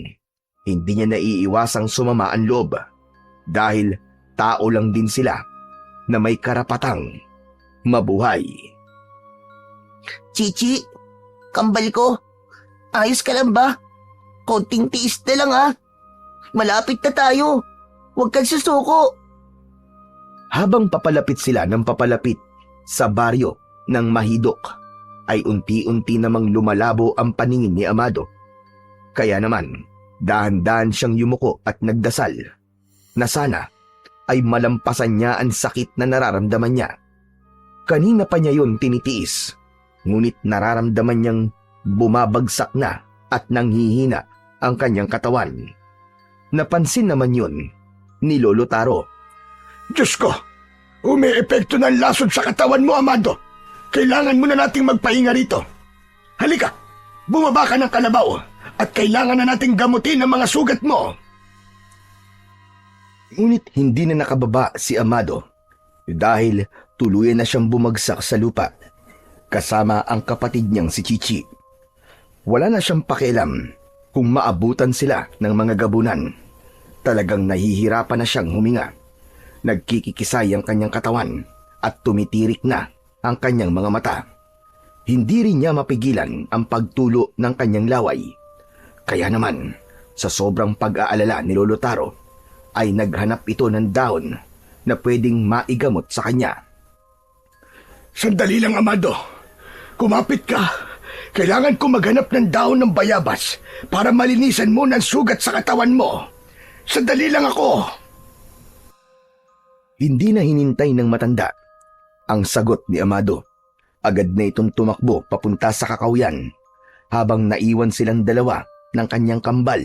hindi niya naiiwasang sumama ang loob dahil tao lang din sila na may karapatang mabuhay. Chichi, kambal ko, ayos ka lang ba? Konting tiis na lang ha. Malapit na tayo. Huwag kang susuko. Habang papalapit sila ng papalapit sa baryo ng Mahidok, ay unti-unti namang lumalabo ang paningin ni Amado. Kaya naman, dahan-dahan siyang yumuko at nagdasal na sana ay malampasan niya ang sakit na nararamdaman niya. Kanina pa niya yun tinitiis, ngunit nararamdaman niyang bumabagsak na at nanghihina ang kanyang katawan. Napansin naman yun ni Lolo Taro. Diyos ko! Umi-epekto ng lason sa katawan mo, Amado. Kailangan mo na nating magpahinga rito. Halika! Bumaba ka ng kalabaw at kailangan na nating gamutin ang mga sugat mo. Ngunit hindi na nakababa si Amado dahil tuluyan na siyang bumagsak sa lupa kasama ang kapatid niyang si Chichi. Wala na siyang pakialam Kung maabutan sila ng mga gabunan, talagang nahihirapan na siyang huminga. Nagkikikisay ang kanyang katawan at tumitirik na ang kanyang mga mata. Hindi rin niya mapigilan ang pagtulo ng kanyang laway. Kaya naman, sa sobrang pag-aalala ni Lolo Taro, ay naghanap ito ng dahon na pwedeng maigamot sa kanya. Sandali lang, Amado. Kumapit ka. Kailangan ko maghanap ng dahon ng bayabas para malinisan mo ng sugat sa katawan mo. Sandali lang ako. Hindi na hinintay ng matanda ang sagot ni Amado. Agad na itong tumakbo papunta sa kakawyan habang naiwan silang dalawa ng kanyang kambal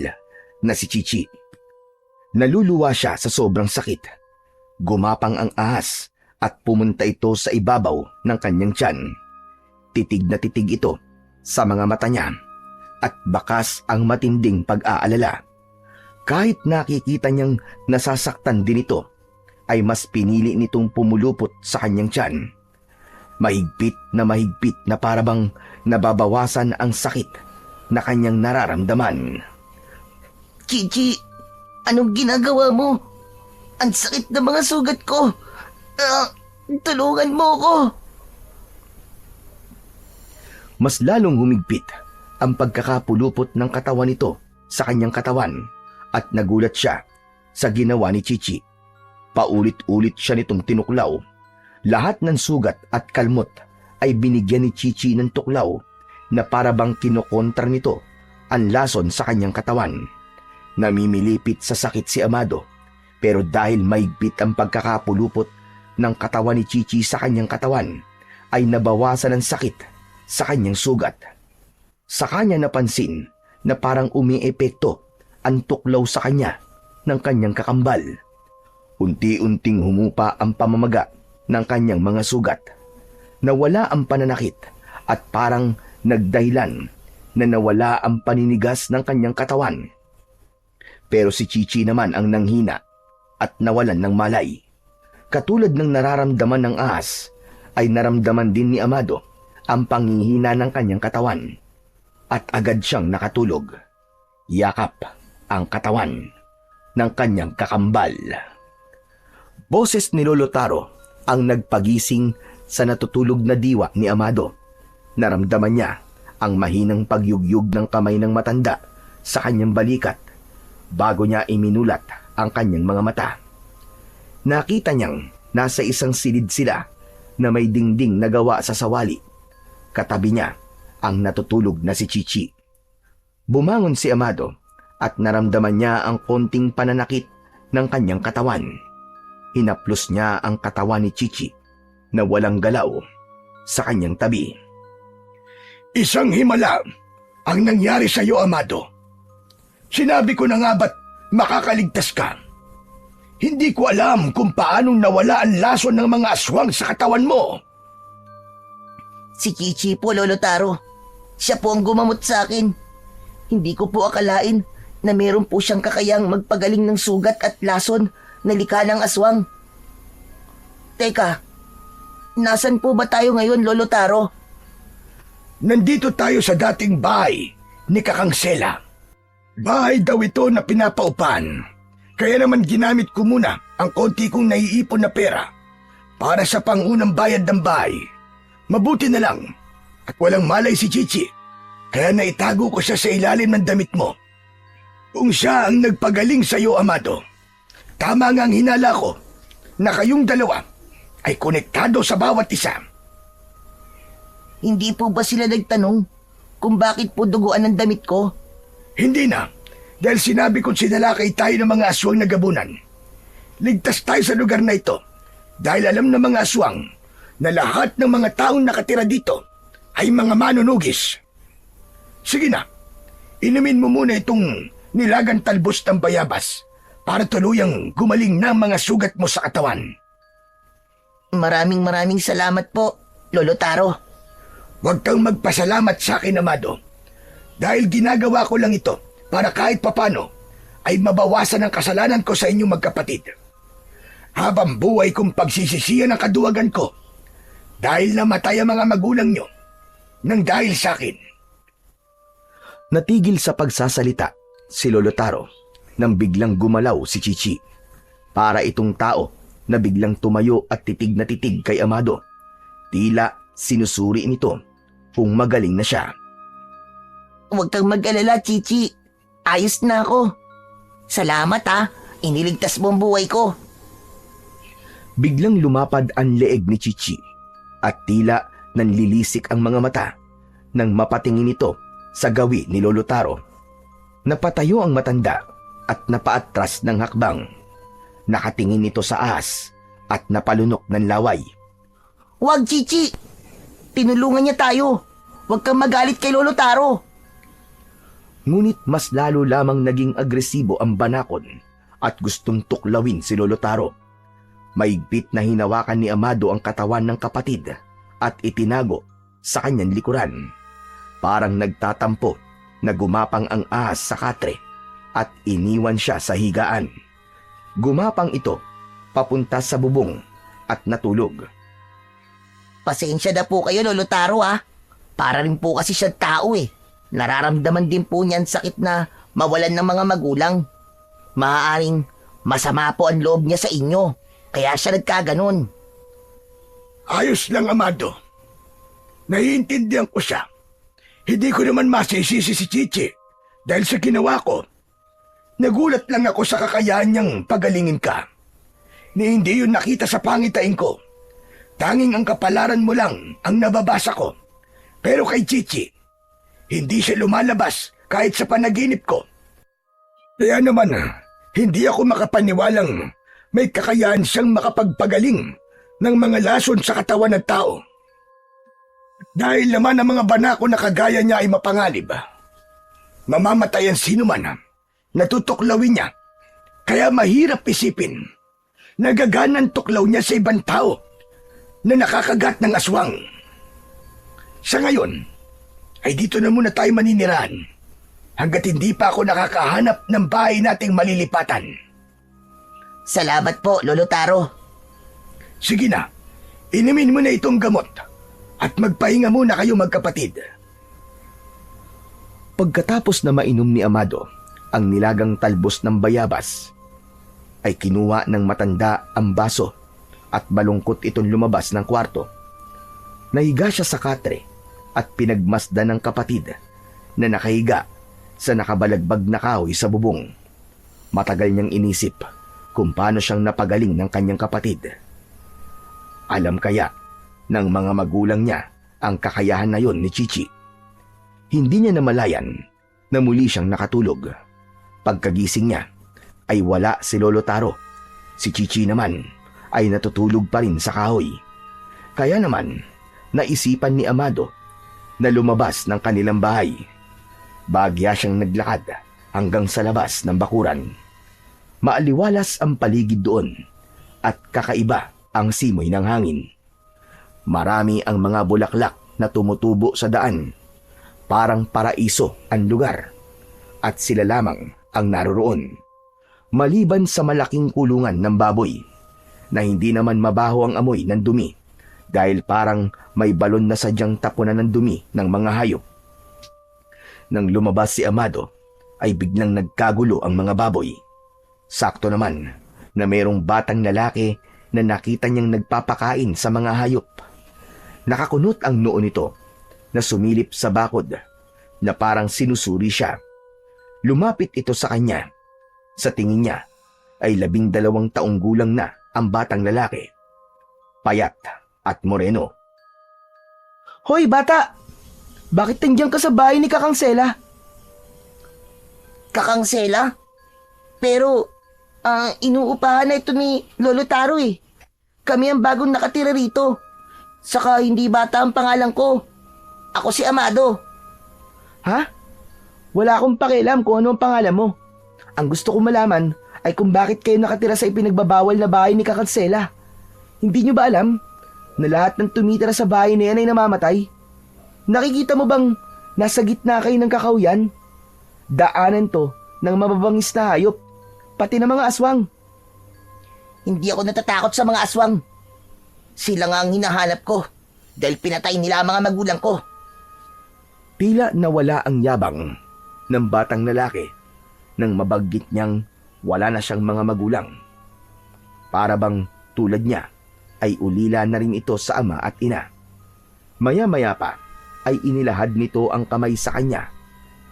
na si Chichi. Naluluwa siya sa sobrang sakit. Gumapang ang ahas at pumunta ito sa ibabaw ng kanyang tiyan. Titig na titig ito sa mga mata niya at bakas ang matinding pag-aalala. Kahit nakikita niyang nasasaktan din ito, ay mas pinili nitong pumulupot sa kanyang tiyan. Mahigpit na parabang nababawasan ang sakit na kanyang nararamdaman. Chichi, anong ginagawa mo? Ang sakit ng mga sugat ko. Tulungan mo ko. Mas lalong humigpit ang pagkakapulupot ng katawan nito sa kanyang katawan at nagulat siya sa ginawa ni Chichi. Paulit-ulit siya nitong tinuklaw. Lahat ng sugat at kalmot ay binigyan ni Chichi ng tuklaw na parabang kinokontra nito ang lason sa kanyang katawan. Namimilipit sa sakit si Amado, pero dahil maigpit ang pagkakapulupot ng katawan ni Chichi sa kanyang katawan, ay nabawasan ang sakit sa kanyang sugat. Sa kanya napansin na parang umiepekto ang tuklaw sa kanya ng kanyang kakambal. Unti-unting humupa ang pamamaga ng kanyang mga sugat. Nawala ang pananakit at parang nagdahilan na nawala ang paninigas ng kanyang katawan. Pero si Chichi naman ang nanghina at nawalan ng malay. Katulad ng nararamdaman ng ahas, ay naramdaman din ni Amado ang panghihina ng kanyang katawan. At agad siyang nakatulog. Yakap ang katawan ng kanyang kakambal. Boses ni Lolo Taro ang nagpagising sa natutulog na diwa ni Amado. Naramdaman niya ang mahinang pagyugyug ng kamay ng matanda sa kanyang balikat bago niya iminulat ang kanyang mga mata. Nakita niyang nasa isang silid sila na may dingding na gawa sa sawali. Katabi niya ang natutulog na si Chichi. Bumangon si Amado at naramdaman niya ang konting pananakit ng kanyang katawan. Hinaplos niya ang katawan ni Chichi na walang galaw sa kanyang tabi. Isang himala ang nangyari sa iyo, Amado. Sinabi ko na nga ba't makakaligtas ka? Hindi ko alam kung paanong nawala ang lason ng mga aswang sa katawan mo. Si Chichi po, Lolo Taro. Siya po ang gumamot sa akin. Hindi ko po akalain na meron po siyang kakayang magpagaling ng sugat at lason na likha ng aswang. Teka, nasan po ba tayo ngayon, Lolo Taro? Nandito tayo sa dating bahay ni Kakang Sela. Bahay daw ito na pinapaupan. Kaya naman ginamit ko muna ang konti kong naiipon na pera para sa pangunang bayad ng bahay. Mabuti na lang at walang malay si Chichi, kaya naitago ko siya sa ilalim ng damit mo. Kung siya ang nagpagaling sa iyo, Amado, tama nga ang hinala ko na kayong dalawa ay konektado sa bawat isa. Hindi po ba sila nagtanong kung bakit po duguan ang damit ko? Hindi na, dahil sinabi kong sinalakay tayo ng mga aswang na gabunan. Ligtas tayo sa lugar na ito dahil alam ng mga aswang na lahat ng mga taong nakatira dito ay mga manunugis. Sige na, inumin mo muna itong nilagang talbos ng bayabas para tuluyang gumaling na ang mga sugat mo sa katawan. Maraming salamat po, Lolo Taro. Huwag kang magpasalamat sa akin, Amado. Dahil ginagawa ko lang ito para kahit papano ay mabawasan ang kasalanan ko sa inyong magkapatid. Habang buhay kong pagsisisiyan ang kaduwagan ko dahil namatay ang mga magulang nyo nang dahil sa akin. Natigil sa pagsasalita si Lolo Taro nang biglang gumalaw si Chichi. Para itong tao na biglang tumayo at titig na titig kay Amado. Tila sinusuri nito kung magaling na siya. Huwag kang mag-alala, Chichi. Ayos na ako. Salamat ha. Iniligtas mo ang buhay ko. Biglang lumapad ang leeg ni Chichi at tila nanlilisik ang mga mata nang mapatingin ito sa gawi ni Lolo Taro. Napatayo ang matanda at napaatras ng hakbang. Nakatingin ito sa ahas at napalunok ng laway. Huwag, Chichi. Tinulungan niya tayo. Huwag kang magalit kay Lolo Taro. Ngunit mas lalo lamang naging agresibo ang banakon at gustong tuklawin si Lolo Taro. Maigpit na hinawakan ni Amado ang katawan ng kapatid at itinago sa kanyang likuran. Parang nagtatampo na gumapang ang ahas sa katre at iniwan siya sa higaan. Gumapang ito papunta sa bubong at natulog. Pasensya na po kayo, Lolo Taro ha. Para rin po kasi siya tao eh. Nararamdaman din po niyan sakit na mawalan ng mga magulang. Maaaring masama po ang loob niya sa inyo. Kaya siya nagkaganon. Ayos lang, Amado. Naiintindihan ko siya. Hindi ko naman masisisi si Chichi dahil sa ginawa ko. Nagulat lang ako sa kakayahan niyang pagalingin ka. Ni hindi yun nakita sa pangitain ko. Tanging ang kapalaran mo lang ang nababasa ko. Pero kay Chichi, hindi siya lumalabas kahit sa panaginip ko. Kaya naman, hindi ako makapaniwalang may kakayahan siyang makapagpagaling ng mga lason sa katawan ng tao. Dahil naman ang mga banako na kagaya niya ay mapangalib. Mamamatay ang sino man, natutuklawin niya. Kaya mahirap isipin. Nagaganan tuklaw niya sa ibang tao na nakakagat ng aswang. Sa ngayon, ay dito na muna tayo maninirahan hanggat hindi pa ako nakakahanap ng bahay nating malilipatan. Salamat po, Lolo Taro. Sige na, inumin mo na itong gamot at magpahinga muna kayo magkapatid. Pagkatapos na mainom ni Amado ang nilagang talbos ng bayabas, ay kinuha ng matanda ang baso at malungkot itong lumabas ng kwarto. Nahiga siya sa katre at pinagmasdan ng kapatid na nakahiga sa nakabalagbag na kahoy sa bubong. Matagal niyang inisip kung paano siyang napagaling ng kanyang kapatid. Alam kaya ng mga magulang niya ang kakayahan na yon ni Chichi. Hindi niya namalayan na muli siyang nakatulog. Pagkagising niya ay wala si Lolo Taro. Si Chichi naman ay natutulog pa rin sa kahoy. Kaya naman naisipan ni Amado na lumabas ng kanilang bahay. Bahagya siyang naglakad hanggang sa labas ng bakuran. Maaliwalas ang paligid doon at kakaiba ang simoy ng hangin. Marami ang mga bulaklak na tumutubo sa daan. Parang paraiso ang lugar at sila lamang ang naroroon. Maliban sa malaking kulungan ng baboy na hindi naman mabaho ang amoy ng dumi dahil parang may balon na sadyang tapunan ng dumi ng mga hayop. Nang lumabas si Amado ay biglang nagkagulo ang mga baboy. Sakto naman na mayroong batang lalaki na nakita niyang nagpapakain sa mga hayop. Nakakunot ang noo nito na sumilip sa bakod na parang sinusuri siya. Lumapit ito sa kanya. Sa tingin niya ay 12 taong gulang na ang batang lalaki. Payat at moreno. Hoy, bata! Bakit nandiyan ka sa bahay ni Kakang Sela? Kakang Sela? Pero, inuupahan na ito ni Lolo Taro eh. Kami ang bagong nakatira rito. Saka hindi bata ang pangalan ko. Ako si Amado. Ha? Wala akong pakialam kung ano ang pangalan mo. Ang gusto kong malaman ay kung bakit kayo nakatira sa ipinagbabawal na bahay ni Kakang Sela. Hindi nyo ba alam na lahat ng tumitira sa bahay na yan ay namamatay? Nakikita mo bang nasa gitna kayo ng kakauyan? Daanan to ng mababangis na hayop, pati ng mga aswang. Hindi ako natatakot sa mga aswang. Sila nga ang hinahanap ko dahil pinatay nila ang mga magulang ko. Tila nawala ang yabang ng batang lalaki nang mabanggit niyang wala na siyang mga magulang. Para bang tulad niya ay ulila na rin ito sa ama at ina. Maya-maya pa ay inilahad nito ang kamay sa kanya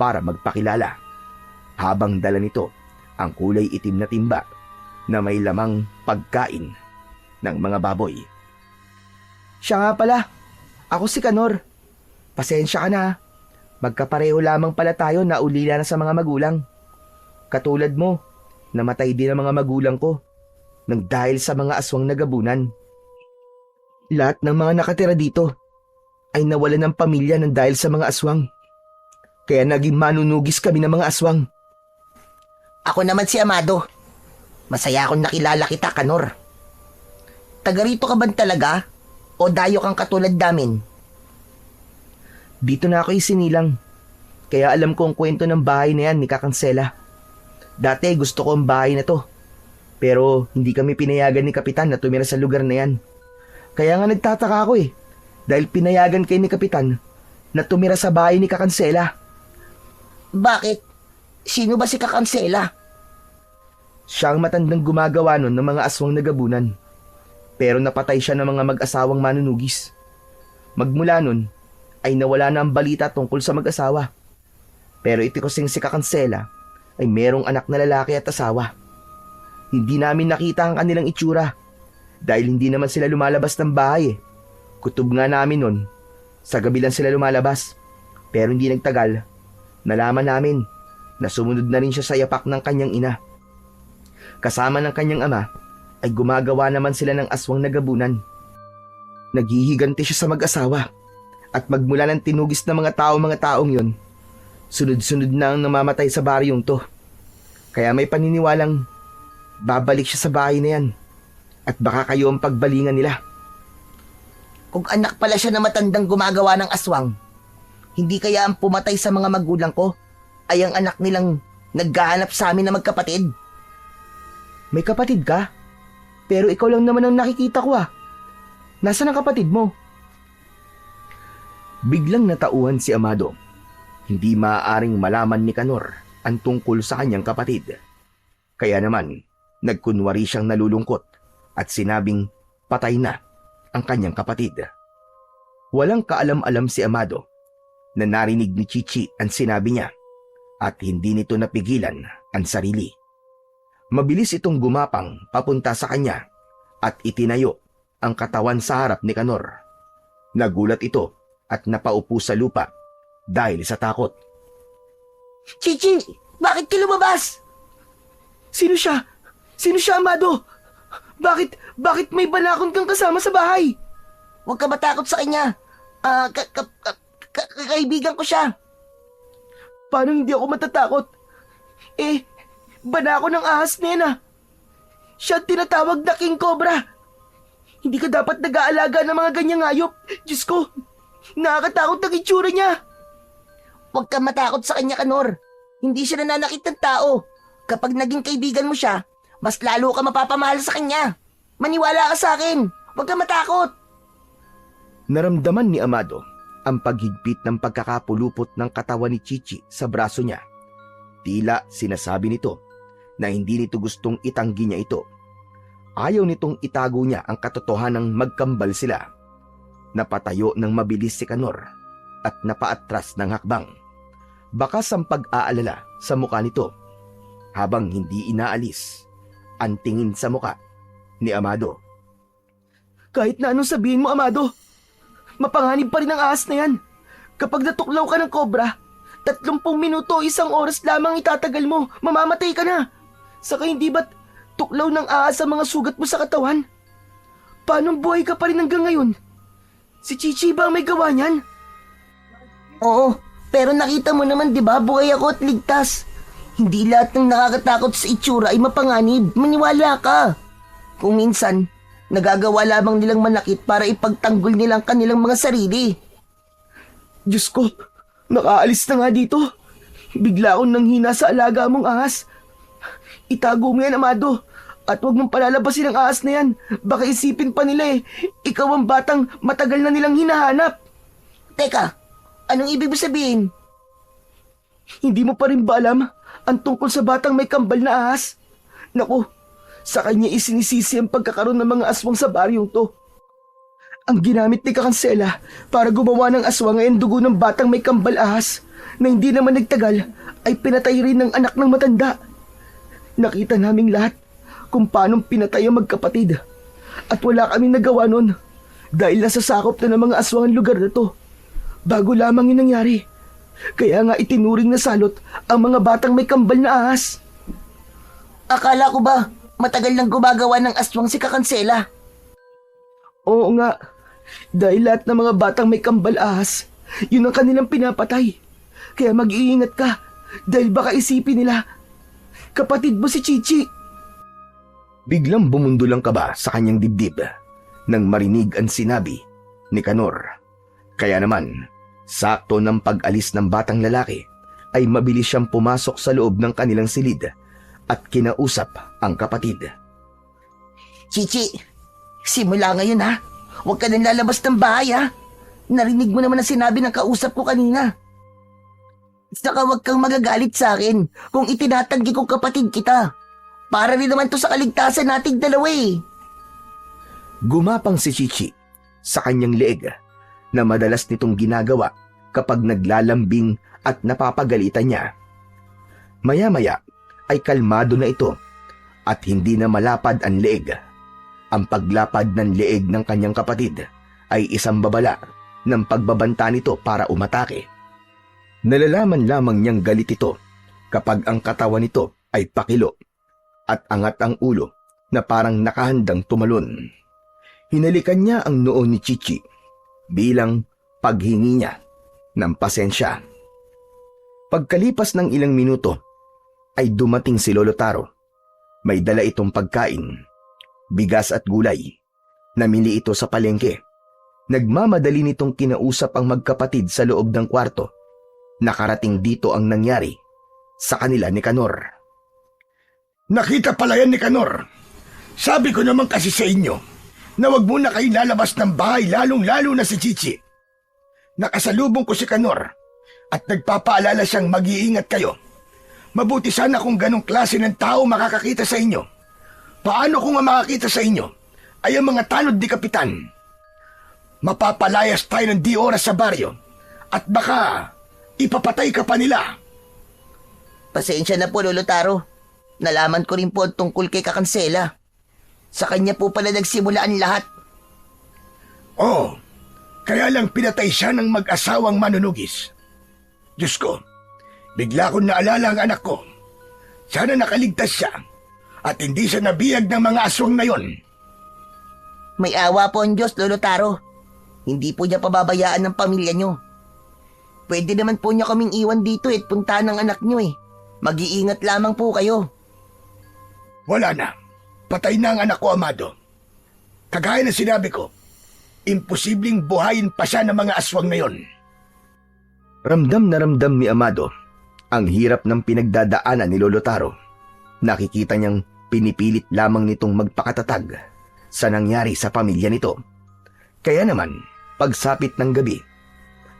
para magpakilala, habang dala nito ang kulay itim na timba na may lamang pagkain ng mga baboy. Siya nga pala, ako si Kanor. Pasensya ka na. Magkapareho lamang pala tayo na ulila na sa mga magulang. Katulad mo, namatay din ang mga magulang ko nang dahil sa mga aswang na gabunan. Lahat ng mga nakatira dito ay nawalan ng pamilya nang dahil sa mga aswang. Kaya naging manunugis kami ng mga aswang. Ako naman si Amado. Masaya akong nakilala kita, Kanor. Taga rito ka ba talaga? O dayo kang katulad namin? Dito na ako isinilang. Kaya alam ko ang kwento ng bahay na yan ni Kakansela. Dati gusto ko ang bahay na to. Pero hindi kami pinayagan ni Kapitan na tumira sa lugar na yan. Kaya nga nagtataka ako eh. Dahil pinayagan kay ni Kapitan na tumira sa bahay ni Kakansela. Bakit? Sino ba si Kakansela? Siya ang matandang gumagawa nun ng mga aswang na gabunan. Pero napatay siya ng mga mag-asawang manunugis. Magmula nun, ay nawala na ang balita tungkol sa mag-asawa. Pero ito kasing si Kakansela ay merong anak na lalaki at asawa. Hindi namin nakita ang kanilang itsura dahil hindi naman sila lumalabas ng bahay eh. Kutob nga namin nun, sa gabi lang sila lumalabas. Pero hindi nagtagal, nalaman namin na sumunod na rin siya sa yapak ng kanyang ina. Kasama ng kanyang ama ay gumagawa naman sila ng aswang na gabunan. Naghihiganti siya sa mag-asawa at magmula ng tinugis ng mga taong yon, sunod-sunod na ang namamatay sa baryong to. Kaya may paniniwalang babalik siya sa bahay na yan at baka kayo ang pagbalingan nila. Kung anak pala siya na matandang gumagawa ng aswang, hindi kaya ang pumatay sa mga magulang ko ay ang anak nilang naghahanap sa amin na magkapatid? May kapatid ka? Pero ikaw lang naman ang nakikita ko ah. Nasaan ang kapatid mo? Biglang natauhan si Amado. Hindi maaaring malaman ni Kanor ang tungkol sa kanyang kapatid. Kaya naman, nagkunwari siyang nalulungkot at sinabing patay na ang kanyang kapatid. Walang kaalam-alam si Amado na narinig ni Chichi ang sinabi niya at hindi nito napigilan ang sarili. Mabilis itong gumapang papunta sa kanya at itinayo ang katawan sa harap ni Kanor. Nagulat ito at napaupo sa lupa dahil sa takot. Chichi, bakit ka lumabas? Sino siya? Sino siya, Amado? Bakit may banakon kang kasama sa bahay? Huwag ka matakot sa kanya. Kaibigan ko siya. Paano hindi ako matatakot? Banako ng ahas na yan ah. Siya tinatawag na King Cobra. Hindi ka dapat nag-aalaga ng mga ganyang hayop. Diyos ko, nakakatakot ang itsura niya. Huwag ka matakot sa kanya, Kanor. Hindi siya nananakit ng tao. Kapag naging kaibigan mo siya, mas lalo ka mapapamahal sa kanya. Maniwala ka sa akin. Huwag ka matakot. Naramdaman ni Amado ang paghigpit ng pagkakapulupot ng katawan ni Chichi sa braso niya. Tila sinasabi nito na hindi nito gustong itanggi niya ito. Ayaw nitong itago niya ang katotohanang magkambal sila. Napatayo ng mabilis si Kanor at napaatras ng hakbang. Bakas ang pag-aalala sa muka nito habang hindi inaalis ang tingin sa muka ni Amado. Kahit na anong sabihin mo, Amado, mapanganib pa rin ang ahas na yan. Kapag natuklaw ka ng kobra, 30 minuto, 1 oras lamang itatagal mo, mamamatay ka na. Saka hindi ba't tuklaw ng ahas ang mga sugat mo sa katawan? Paano buhay ka pa rin hanggang ngayon? Si Chichi ba ang may gawa niyan? Oo, pero nakita mo naman, di ba, buhay ako at ligtas. Hindi lahat ng nakakatakot sa itsura ay mapanganib. Maniwala ka. Kung minsan, nagagawa lamang nilang manakit para ipagtanggol nilang kanilang mga sarili. Diyos ko, nakaalis na nga dito. Bigla akong nanghina sa alaga mong ahas. Itago mo yan, Amado. At huwag mong palalabasin ang ahas na yan. Baka isipin pa nila ikaw ang batang matagal na nilang hinahanap. Teka, anong ibig mo sabihin? Hindi mo pa rin ba alam ang tungkol sa batang may kambal na ahas? Naku, sa kanya isinisisi ang pagkakaroon ng mga aswang sa baryong to. Ang ginamit ni Kakansela para gumawa ng aswang ay ang dugo ng batang may kambal ahas na hindi naman nagtagal ay pinatay rin ng anak ng matanda. Nakita naming lahat kung paanong pinatay ang magkapatid at wala kaming nagawa nun dahil nasasakop na ng mga aswang ang lugar na to. Bago lamang yung nangyari. Kaya nga itinuring na salot ang mga batang may kambal na ahas. Akala ko ba matagal nang gumagawa ng aswang si Kakansela? Oo nga. Dahil lahat ng mga batang may kambal ahas, yun ang kanilang pinapatay. Kaya mag-iingat ka dahil baka isipin nila, kapatid mo si Chichi. Biglang bumundol ang kaba sa kanyang dibdib nang marinig ang sinabi ni Kanor. Kaya naman, sakto ng pag-alis ng batang lalaki ay mabilis siyang pumasok sa loob ng kanilang silid at kinausap ang kapatid. Chichi, simula ngayon ha, huwag ka nang lalabas ng bahay ha. Narinig mo naman ang sinabi ng kausap ko kanina. Saka huwag kang magagalit sa akin kung itinatanggi kong kapatid kita. Para rin naman to sa kaligtasan nating dalawa eh. Gumapang si Chichi sa kanyang leeg na madalas nitong ginagawa kapag naglalambing at napapagalitan niya. Maya-maya ay kalmado na ito at hindi na malapad ang leeg. Ang paglapad ng leeg ng kanyang kapatid ay isang babala ng pagbabanta nito para umatake. Nalalaman lamang niyang galit ito kapag ang katawan nito ay pakilo at angat ang ulo na parang nakahandang tumalon. Hinalikan niya ang noo ni Chichi bilang paghingi niya ng pasensya. Pagkalipas ng ilang minuto ay dumating si Lolo Taro. May dala itong pagkain, bigas at gulay. Namili ito sa palengke. Nagmamadali nitong kinausap ang magkapatid sa loob ng kwarto. Nakarating dito ang nangyari sa kanila ni Kanor. Nakita pala yan ni Kanor. Sabi ko naman kasi sa inyo na wag muna kayo lalabas ng bahay lalong-lalo na si Chichi. Nakasalubong ko si Kanor at nagpapaalala siyang mag-iingat kayo. Mabuti sana kung ganong klase ng tao makakakita sa inyo. Paano kung ang makakita sa inyo ay ang mga tanod ni Kapitan? Mapapalayas tayo ng di oras sa baryo at baka ipapatay ka pa nila. Pasensya na po, Lolo Taro. Nalaman ko rin po tungkol kay Kakansela. Sa kanya po pala nagsimula ang lahat. Oh, kaya lang pinatay siya ng mag-asawang manunugis. Diyos ko, bigla kong naalala ang anak ko. Sana nakaligtas siya at hindi siya nabiyag ng mga aswang na yon. May awa po ang Diyos, Lolo Taro. Hindi po niya pababayaan ng pamilya niyo. Pwede naman po niya kaming iwan dito at puntahan ng anak niyo eh. Mag-iingat lamang po kayo. Wala na. Patay na ang anak ko, Amado. Kagaya na sinabi ko, imposibleng buhayin pa siya ng mga aswang na yon. Ramdam na ramdam ni Amado ang hirap ng pinagdadaanan ni Lolo Taro. Nakikita niyang pinipilit lamang nitong magpakatatag sa nangyari sa pamilya nito. Kaya naman, pagsapit ng gabi,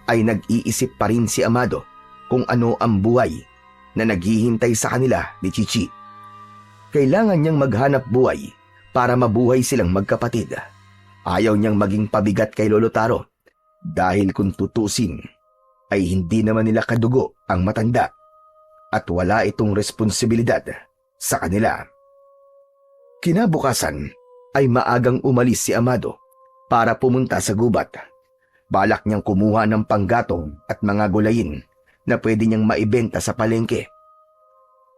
ay nag-iisip pa rin si Amado kung ano ang buhay na naghihintay sa kanila ni Chichi. Kailangan niyang maghanap buhay para mabuhay silang magkapatid. Ayaw niyang maging pabigat kay Lolo Taro dahil kung tutusin ay hindi naman nila kadugo ang matanda at wala itong responsibilidad sa kanila. Kinabukasan ay maagang umalis si Amado para pumunta sa gubat. Balak niyang kumuha ng panggatong at mga gulayin na pwede niyang maibenta sa palengke.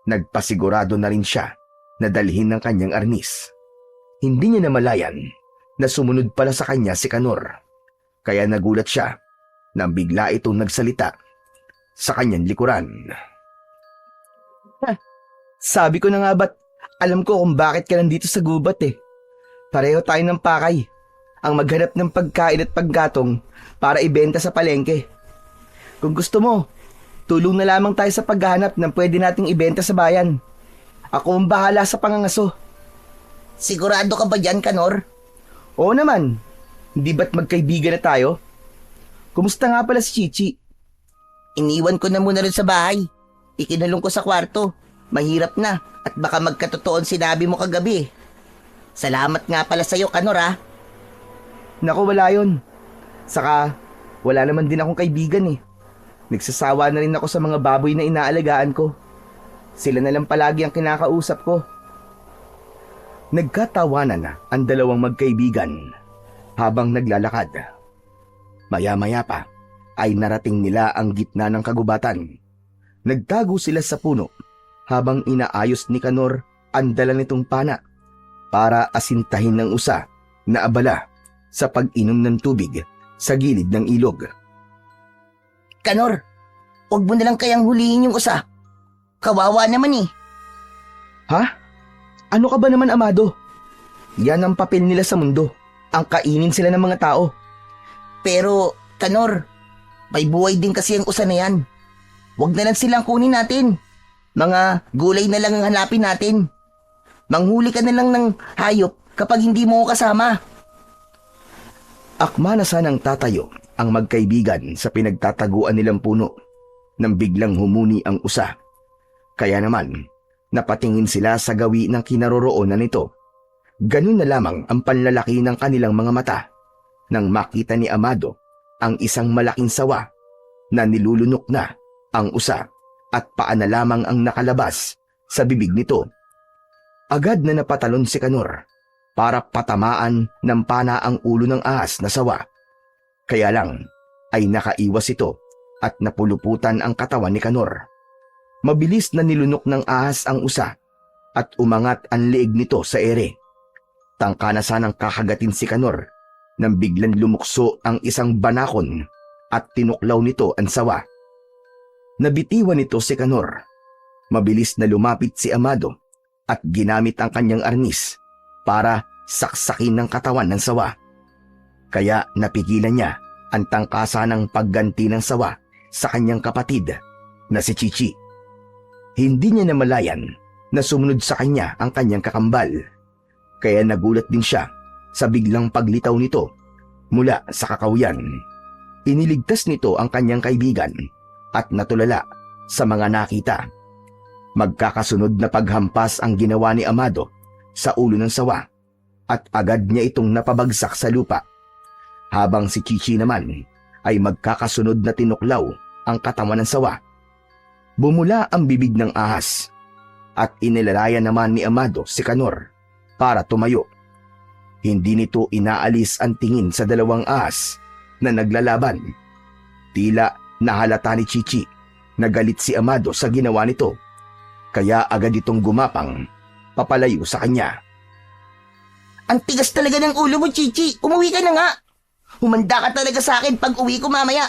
Nagpasigurado na rin siya na dalhin ng kanyang arnis. Hindi niya namalayan na sumunod pala sa kanya si Kanor. Kaya nagulat siya nang bigla itong nagsalita sa kanyang likuran. Sabi ko na nga ba't alam ko kung bakit ka nandito sa gubat eh. Pareho tayo ng pakay. Ang maghanap ng pagkain at paggatong para ibenta sa palengke. Kung gusto mo, tulong na lamang tayo sa paghahanap ng pwede nating ibenta sa bayan. Ako ang bahala sa pangangaso. Sigurado ka ba dyan, Kanor? Oo naman. Hindi ba't magkaibigan na tayo? Kumusta nga pala si Chichi? Iniwan ko na muna rin sa bahay. Ikinulong ko sa kwarto. Mahirap na at baka magkatotoon sinabi mo kagabi. Salamat nga pala sa'yo, Kanor ha. Naku, wala yun. Saka, wala naman din akong kaibigan eh. Nagsasawa na rin ako sa mga baboy na inaalagaan ko. Sila na lang palagi ang kinakausap ko. Nagkatawanan na ang dalawang magkaibigan habang naglalakad. Maya-maya pa ay narating nila ang gitna ng kagubatan. Nagtago sila sa puno habang inaayos ni Kanor ang dala nitong pana para asintahin ng usa na abala sa pag-inom ng tubig sa gilid ng ilog. Kanor, huwag mo nalang kayang hulihin yung usa. Kawawa naman eh. Ha? Ano ka ba naman, Amado? Yan ang papel nila sa mundo. Ang kainin sila ng mga tao. Pero, Kanor, may buhay din kasi ang usa na yan. Huwag na lang silang kunin natin. Mga gulay na lang ang hanapin natin. Manghuli ka na lang ng hayop kapag hindi mo ko kasama. Akma na sanang tatayo ang magkaibigan sa pinagtataguan nilang puno nang biglang humuni ang usa. Kaya naman, napatingin sila sa gawi ng kinaroroonan nito. Ganun na lamang ang panlalaki ng kanilang mga mata nang makita ni Amado ang isang malaking sawa na nilulunok na ang usa at paa na lamang ang nakalabas sa bibig nito. Agad na napatalon si Kanor para patamaan ng pana ang ulo ng ahas na sawa. Kaya lang ay nakaiwas ito at napuluputan ang katawan ni Kanor. Mabilis na nilunok ng ahas ang usa at umangat ang leeg nito sa ere. Tangka na sanang kakagatin si Kanor nang biglang lumukso ang isang banakon at tinuklaw nito ang sawa. Nabitiwan nito si Kanor. Mabilis na lumapit si Amado at ginamit ang kanyang arnis para saksakin ng katawan ng sawa. Kaya napigilan niya ang tangkasa ng pagganti ng sawa sa kanyang kapatid na si Chichi. Hindi niya namalayan na sumunod sa kanya ang kanyang kakambal. Kaya nagulat din siya sa biglang paglitaw nito mula sa kakahuyan. Iniligtas nito ang kanyang kaibigan at natulala sa mga nakita. Magkakasunod na paghampas ang ginawa ni Amado sa ulo ng sawa at agad niya itong napabagsak sa lupa. Habang si Chichi naman ay magkakasunod na tinuklaw ang katawan ng sawa. Bumula ang bibig ng ahas at inilalayan naman ni Amado si Kanor para tumayo. Hindi nito inaalis ang tingin sa dalawang ahas na naglalaban. Tila nahalata ni Chichi na galit si Amado sa ginawa nito, kaya agad itong gumapang papalayo sa kanya. Ang tigas talaga ng ulo mo, Chichi. Umuwi ka na nga. Humanda ka talaga sa akin pag uwi ko mamaya.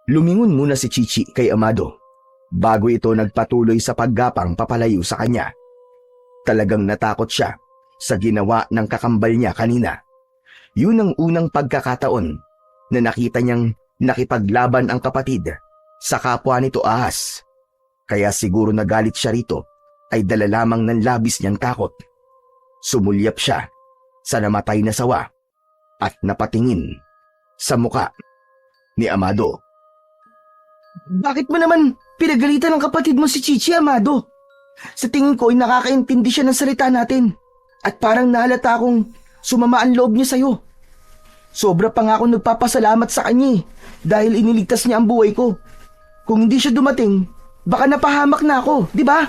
Lumingon muna si Chichi kay Amado bago ito nagpatuloy sa paggapang papalayo sa kanya. Talagang natakot siya sa ginawa ng kakambal niya kanina. Yun ang unang pagkakataon na nakita niyang nakipaglaban ang kapatid sa kapwa nito ahas. Kaya siguro nagalit siya rito ay dala lamang ng labis niyang takot. Sumulyap siya sa namatay na sawa at napatingin sa muka ni Amado. Bakit mo naman pinagalitan ng kapatid mo si Chichi, Amado? Sa tingin ko ay nakakaintindi siya ng salita natin at parang nahalata akong sumama ang loob niya sa'yo. Sobra pa nga akong nagpapasalamat sa kanya dahil iniligtas niya ang buhay ko. Kung hindi siya dumating, baka napahamak na ako, di ba?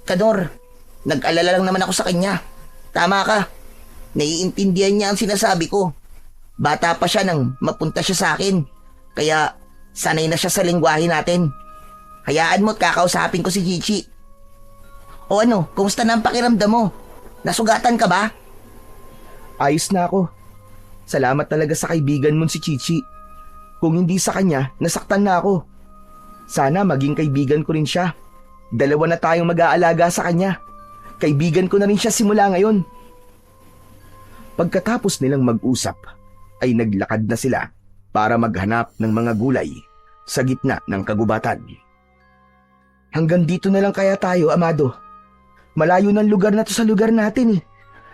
Kanor, nag-alala lang naman ako sa kanya. Tama ka. Naiintindihan niya ang sinasabi ko. Bata pa siya nang mapunta siya sa akin. Kaya sanay na siya sa lengguwahe natin. Hayaan mo at kakausapin ko si Chichi. O ano, kumusta na ang pakiramdam mo? Nasugatan ka ba? Ayos na ako. Salamat talaga sa kaibigan mo si Chichi. Kung hindi sa kanya, nasaktan na ako. Sana maging kaibigan ko rin siya. Dalawa na tayong mag-aalaga sa kanya. Kaibigan ko na rin siya simula ngayon. Pagkatapos nilang mag-usap, ay naglakad na sila para maghanap ng mga gulay sa gitna ng kagubatan. Hanggang dito na lang kaya tayo, Amado. Malayo ng lugar na to sa lugar natin eh.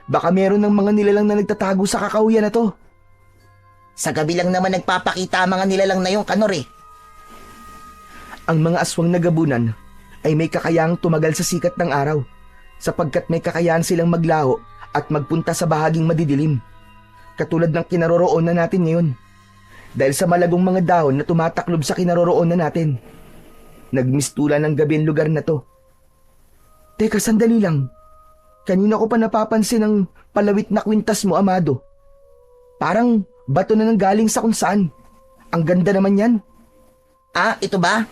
Baka meron ng mga nilalang na nagtatago sa kakahuyan na to. Sa gabi lang naman nagpapakita ang mga nilalang na yung, Kanor eh. Ang mga aswang na gabunan ay may kakayahang tumagal sa sikat ng araw sapagkat may kakayahan silang maglaho at magpunta sa bahaging madidilim. Katulad ng kinaroroonan natin ngayon. Dahil sa malagong mga dahon na tumataklob sa kinaroroonan natin. Nagmistulan ng gabi ang lugar na to. Teka, sandali lang. Kanina ko pa napapansin ang palawit na kwintas mo, Amado. Parang bato na nang galing sa kung saan. Ang ganda naman yan. Ah, ito ba?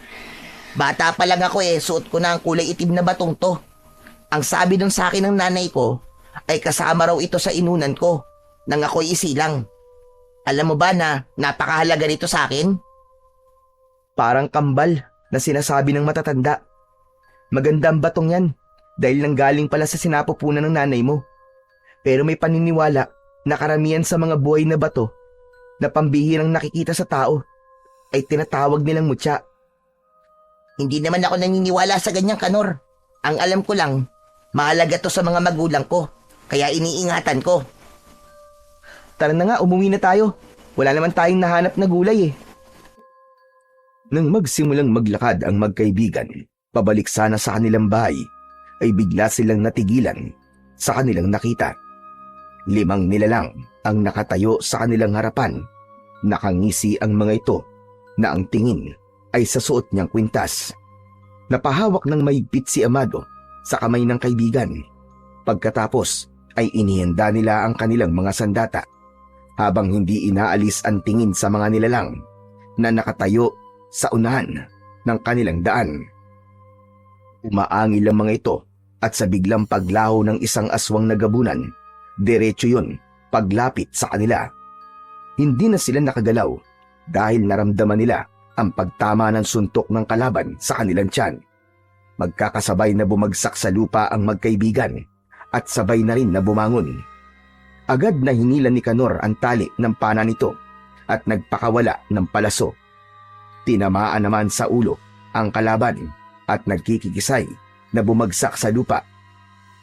Bata pa lang ako suot ko na ang kulay itim na batong to. Ang sabi dun sa akin ng nanay ko, ay kasama raw ito sa inunan ko, nang ako'y isilang. Alam mo ba na napakahalaga nito sa akin? Parang kambal na sinasabi ng matatanda. Maganda ang batong yan dahil nanggaling pala sa sinapupunan ng nanay mo. Pero may paniniwala na karamihan sa mga buhay na bato na pambihirang nakikita sa tao ay tinatawag nilang mutya. Hindi naman ako naniniwala sa ganyang, Kanor. Ang alam ko lang, mahalaga to sa mga magulang ko, kaya iniingatan ko. Tara na nga, umuwi na tayo. Wala naman tayong nahanap na gulay Nang magsimulang maglakad ang magkaibigan, pabalik sana sa kanilang bahay, ay bigla silang natigilan sa kanilang nakita. 5 nilalang ang nakatayo sa kanilang harapan. Nakangisi ang mga ito na ang tingin ay sa suot niyang kwintas. Napahawak ng mahigpit si Amado sa kamay ng kaibigan. Pagkatapos ay inihanda nila ang kanilang mga sandata habang hindi inaalis ang tingin sa mga nilalang na nakatayo sa unahan ng kanilang daan. Umaangil ang mga ito at sa biglang paglaho ng isang aswang na gabunan, diretso yun paglapit sa kanila. Hindi na sila nakagalaw dahil naramdaman nila ang pagtama ng suntok ng kalaban sa kanilang tiyan. Magkakasabay na bumagsak sa lupa ang magkaibigan at sabay na rin na bumangon. Agad na hinilan ni Kanor ang tali ng pana nito at nagpakawala ng palaso. Tinamaan naman sa ulo ang kalaban at nagkikikisay na bumagsak sa lupa.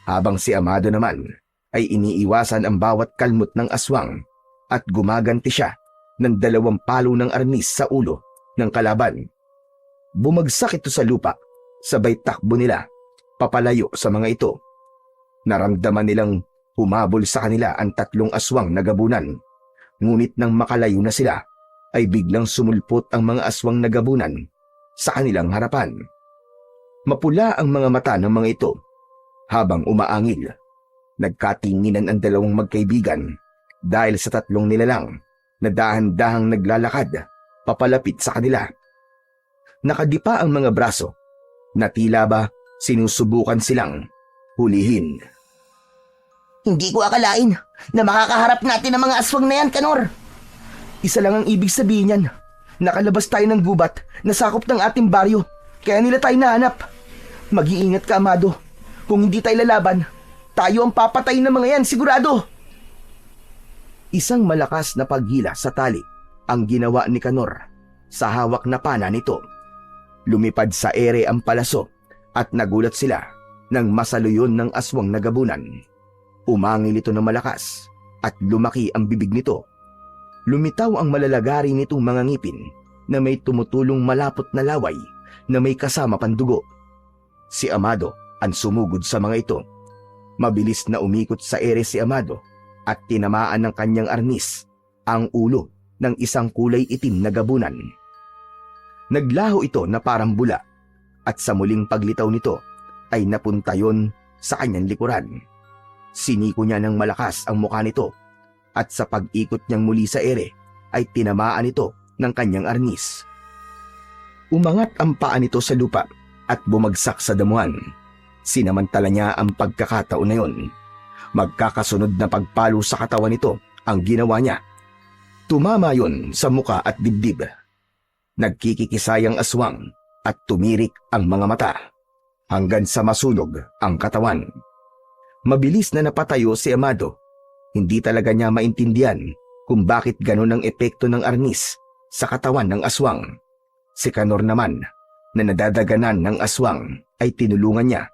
Habang si Amado naman ay iniiwasan ang bawat kalmot ng aswang at gumaganti siya ng 2 palo ng arnis sa ulo ng kalaban. Bumagsak ito sa lupa, sabay takbo nila papalayo sa mga ito. Naramdaman nilang humabol sa kanila ang 3 aswang na gabunan. Ngunit nang makalayo na sila, ay biglang sumulpot ang mga aswang na gabunan sa kanilang harapan. Mapula ang mga mata ng mga ito habang umaangil. Nagkatinginan ang 2 magkaibigan dahil sa 3 nilalang na dahan-dahang naglalakad papalapit sa kanila. Nakadipa ang mga braso na tila ba sinusubukan silang hulihin. Hindi ko akalain na makakaharap natin ang mga aswang na yan, Kanor. Isa lang ang ibig sabihin niyan. Nakalabas tayo ng gubat na sakop ng ating baryo, kaya nila tayo nahanap. Mag-iingat ka, Amado. Kung hindi tayo lalaban, tayo ang papatayin ng mga yan, sigurado. Isang malakas na paghila sa tali ang ginawa ni Kanor sa hawak na pana nito. Lumipad sa ere ang palaso at nagulat sila nang masaluyon ng aswang na gabunan. Umangil ito ng malakas at lumaki ang bibig nito. Lumitaw ang malalagari nitong mga ngipin na may tumutulong malapot na laway na may kasama pandugo. Si Amado ang sumugod sa mga ito. Mabilis na umikot sa ere si Amado at tinamaan ng kanyang arnis ang ulo ng isang kulay itim na gabunan. Naglaho ito na parang bula at sa muling paglitaw nito ay napunta yon sa kanyang likuran. Siniko niya ng malakas ang mukha nito at sa pag-ikot niyang muli sa ere ay tinamaan ito ng kanyang arnis. Umangat ang paa nito sa lupa at bumagsak sa damuhan. Sinamantala niya ang pagkakataon na yon. Magkakasunod na pagpalo sa katawan nito ang ginawa niya. Tumama yon sa muka at dibdib. Nagkikikisay ang aswang at tumirik ang mga mata hanggang sa masunog ang katawan. Mabilis na napatayo si Amado. Hindi talaga niya maintindihan kung bakit ganun ang epekto ng arnis sa katawan ng aswang. Si Kanor naman na nadadaganan ng aswang ay tinulungan niya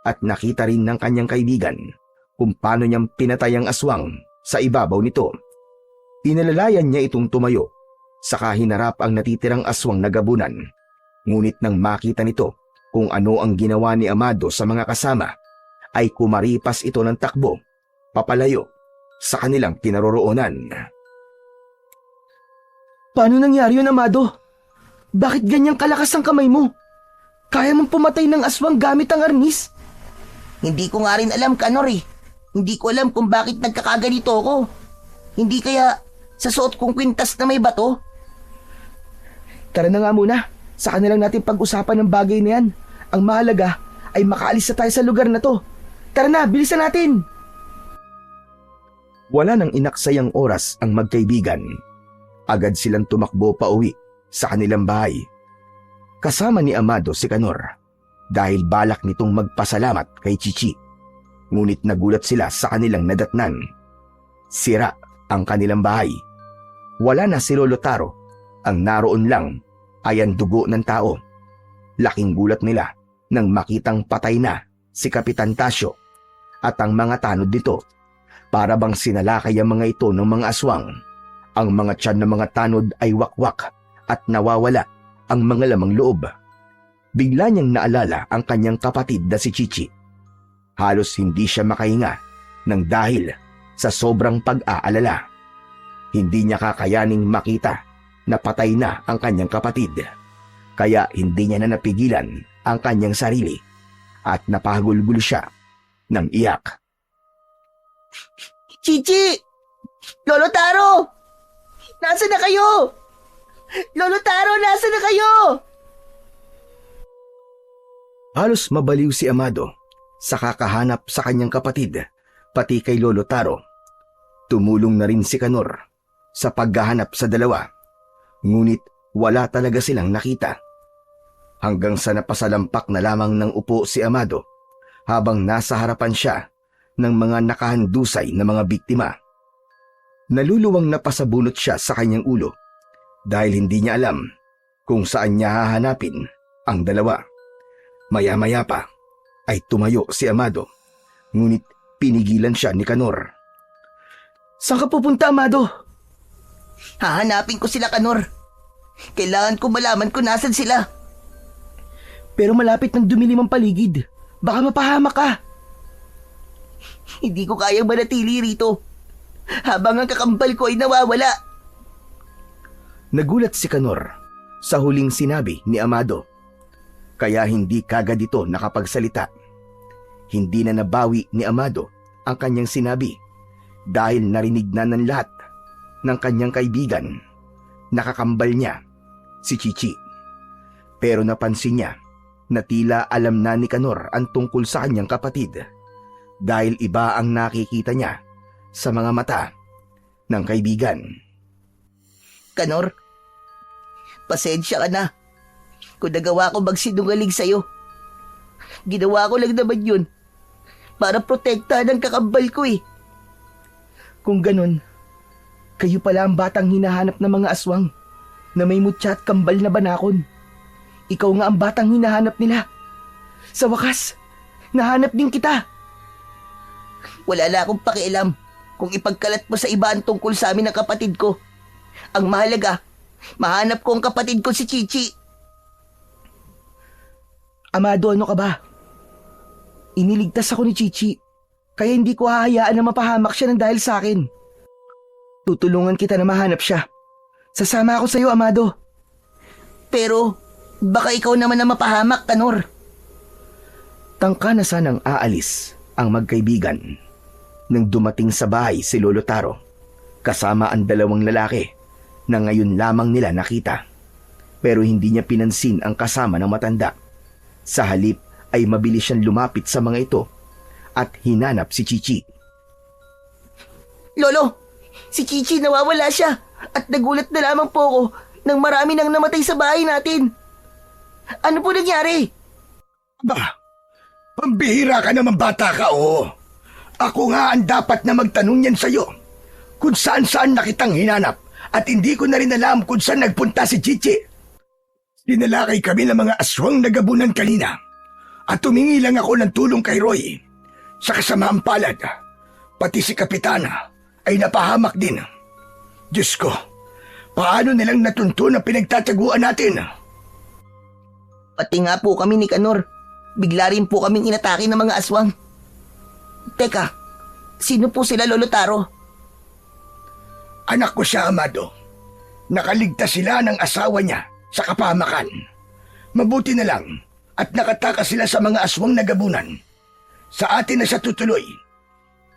at nakita rin ng kanyang kaibigan kung paano niyang pinatay ang aswang sa ibabaw nito. Inalalayan niya itong tumayo, saka hinarap ang natitirang aswang na gabunan. Ngunit nang makita nito kung ano ang ginawa ni Amado sa mga kasama, ay kumaripas ito ng takbo, papalayo sa kanilang kinaroroonan. Paano nangyari yun, Amado? Bakit ganyang kalakas ang kamay mo? Kaya mong pumatay ng aswang gamit ang arnis? Hindi ko nga rin alam, Kanor eh. Hindi ko alam kung bakit nagkakaganito ako. Hindi kaya sa suot kong kwintas na may bato? Tara na nga muna. Saka na lang natin pag-usapan ng bagay na yan. Ang mahalaga ay makaalis na tayo sa lugar na to. Tara na, bilisan natin! Wala nang inaksayang oras ang magkaibigan. Agad silang tumakbo pa uwi sa kanilang bahay. Kasama ni Amado si Kanor dahil balak nitong magpasalamat kay Chichi. Ngunit nagulat sila sa kanilang nadatnan. Sira ang kanilang bahay. Wala na si Lolo Taro. Ang naroon lang ay ang dugo ng tao. Laking gulat nila nang makitang patay na si Kapitan Tasyo at ang mga tanod nito. Para bang sinalakay ang mga ito ng mga aswang. Ang mga tiyan ng mga tanod ay wakwak at nawawala ang mga lamang loob. Bigla niyang naalala ang kanyang kapatid na si Chichi. Halos hindi siya makahinga nang dahil sa sobrang pag-aalala. Hindi niya kakayaning makita na patay na ang kanyang kapatid. Kaya hindi niya na napigilan ang kanyang sarili at napahagulgulo siya ng iyak. Chichi! Lolo Taro! Nasaan na kayo? Lolo Taro, nasaan na kayo? Halos mabaliw si Amado sa kakahanap sa kanyang kapatid, pati kay Lolo Taro. Tumulong na rin si Kanor sa paghahanap sa dalawa, ngunit wala talaga silang nakita. Hanggang sa napasalampak na lamang ng upo si Amado habang nasa harapan siya ng mga nakahandusay na mga biktima. Naluluwang napasabunot siya sa kanyang ulo dahil hindi niya alam kung saan niya hahanapin ang dalawa. Maya-maya pa ay tumayo si Amado, ngunit pinigilan siya ni Kanor. Saan ka pupunta, Amado? Hahanapin ko sila, Kanor. Kailangan ko malaman kung nasan sila. Pero malapit ng dumilim ang paligid. Baka mapahamak ka. Hindi ko kayang manatili rito habang ang kakambal ko ay nawawala. Nagulat si Kanor sa huling sinabi ni Amado. Kaya hindi kagad ito nakapagsalita. Hindi na nabawi ni Amado ang kanyang sinabi dahil narinig na ng lahat ng kanyang kaibigan. Nakakambal niya si Chichi. Pero napansin niya na tila alam na ni Kanor ang tungkol sa kanyang kapatid dahil iba ang nakikita niya sa mga mata ng kaibigan. Kanor, pasensya ka na kung nagawa ko magsinungaling sa'yo. Ginawa ko lang naman yun para protektahan ang kakambal ko eh. Kung ganun, kayo pala ang batang hinahanap ng mga aswang na may mutya at kambal na banakon. Ikaw nga ang batang hinahanap nila. Sa wakas, nahanap din kita. Wala na akong pakialam kung ipagkalat mo sa iba ang tungkol sa amin ng kapatid ko. Ang mahalaga, mahanap ko ang kapatid ko si Chichi. Amado, ano ka ba? Iniligtas ako ni Chichi, kaya hindi ko hahayaan na mapahamak siya ng dahil sa akin. Tutulungan kita na mahanap siya. Sasama ako sa iyo, Amado. Pero baka ikaw naman na mapahamak, Kanor. Tangka na sanang aalis ang magkaibigan nang dumating sa bahay si Lolo Taro kasama ang dalawang lalaki na ngayon lamang nila nakita. Pero hindi niya pinansin ang kasama ng matanda. Sa halip ay mabilis siyang lumapit sa mga ito at hinanap si Chichi. Lolo, si Chichi nawawala siya at nagulat na lamang po ako nang marami nang namatay sa bahay natin. Ano po nangyari? Ba, pambihira ka naman bata ka, oo. Ako nga ang dapat na magtanong yan sa'yo. Kung saan-saan na kitang hinanap at hindi ko na rin alam kung saan nagpunta si Chichi. Dinalakay kami ng mga aswang nagabunan kanina at tumingi lang ako ng tulong kay Roy. Sa kasamaang palad, pati si Kapitana ay napahamak din. Diyos ko, paano nilang natunto na pinagtataguan natin? Pati nga po kami ni Kanor. Bigla rin po kaming inatake ng mga aswang. Teka, sino po sila, Lolo Taro? Anak ko siya, Amado. Nakaligtas sila ng asawa niya sa kapahamakan. Mabuti na lang at nakatakas sila sa mga aswang na gabunan. Sa atin na siya tutuloy.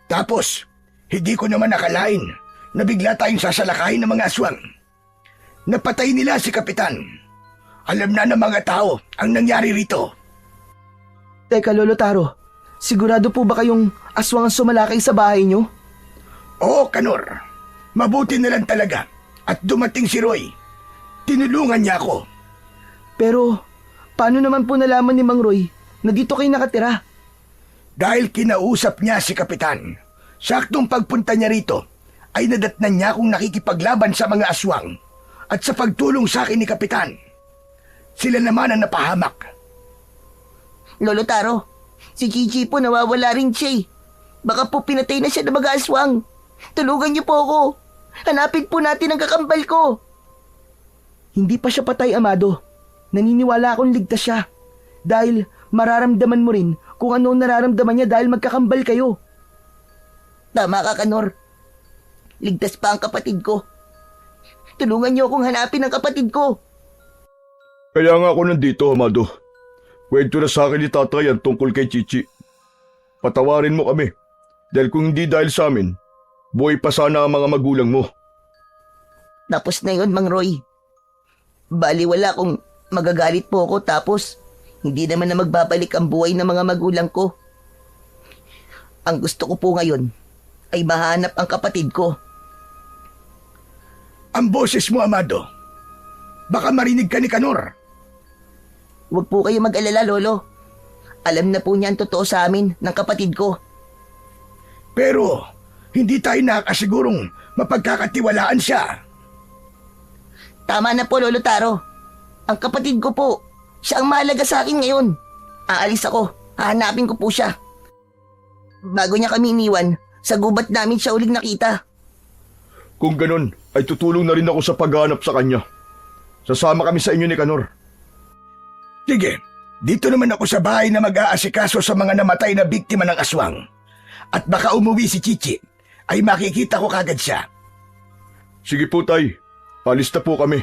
Tapos, hindi ko naman nakalain na bigla tayong sasalakayin ng mga aswang. Napatay nila si Kapitan. Alam na ng mga tao ang nangyari rito. Teka, Lolo Taro, sigurado po ba kayong aswang ang sumalakay sa bahay niyo? Oo, Kanor. Mabuti na lang talaga at dumating si Roy. Tinulungan niya ako. Pero, paano naman po nalaman ni Mang Roy na dito kayo nakatira? Dahil kinausap niya si Kapitan. Saktong pagpunta niya rito, ay nadatnan niya kung nakikipaglaban sa mga aswang at sa pagtulong sa akin ni Kapitan. Sila naman ang napahamak. Lolo Taro, si Chichi po nawawala rin siya eh. Baka po pinatay na siya ng mga aswang. Tulungan niyo po ako. Hanapin po natin ang kakambal ko. Hindi pa siya patay, Amado. Naniniwala akong ligtas siya. Dahil mararamdaman mo rin kung ano ang nararamdaman niya dahil magkakambal kayo. Tama ka, Kanor. Ligtas pa ang kapatid ko. Tulungan niyo akong hanapin ang kapatid ko. Kaya nga ako nandito, Amado. Kwento na sa akin ni tatay ang tungkol kay Chichi. Patawarin mo kami. Dahil kung hindi dahil sa amin, buhay pa sana ang mga magulang mo. Tapos na yun, Mang Roy. Baliwala kung magagalit po ako tapos hindi naman na magbabalik ang buhay ng mga magulang ko. Ang gusto ko po ngayon ay mahanap ang kapatid ko. Ang boses mo, Amado. Baka marinig ka ni Kanor. Huwag po kayo mag-alala, Lolo. Alam na po niya ang totoo sa amin ng kapatid ko. Pero, hindi tayo nakakasigurong mapagkakatiwalaan siya. Tama na po, Lolo Taro. Ang kapatid ko po, siya ang mahalaga sa akin ngayon. Aalis ako, hahanapin ko po siya. Bago niya kami iniwan, sa gubat namin siya uling nakita. Kung ganun, ay tutulong na rin ako sa paghanap sa kanya. Sasama kami sa inyo ni Kanor. Sige, dito naman ako sa bahay na mag-aasikaso sa mga namatay na biktima ng aswang. At baka umuwi si Chichi, ay makikita ko kagad siya. Sige po, tay. Alis na po kami.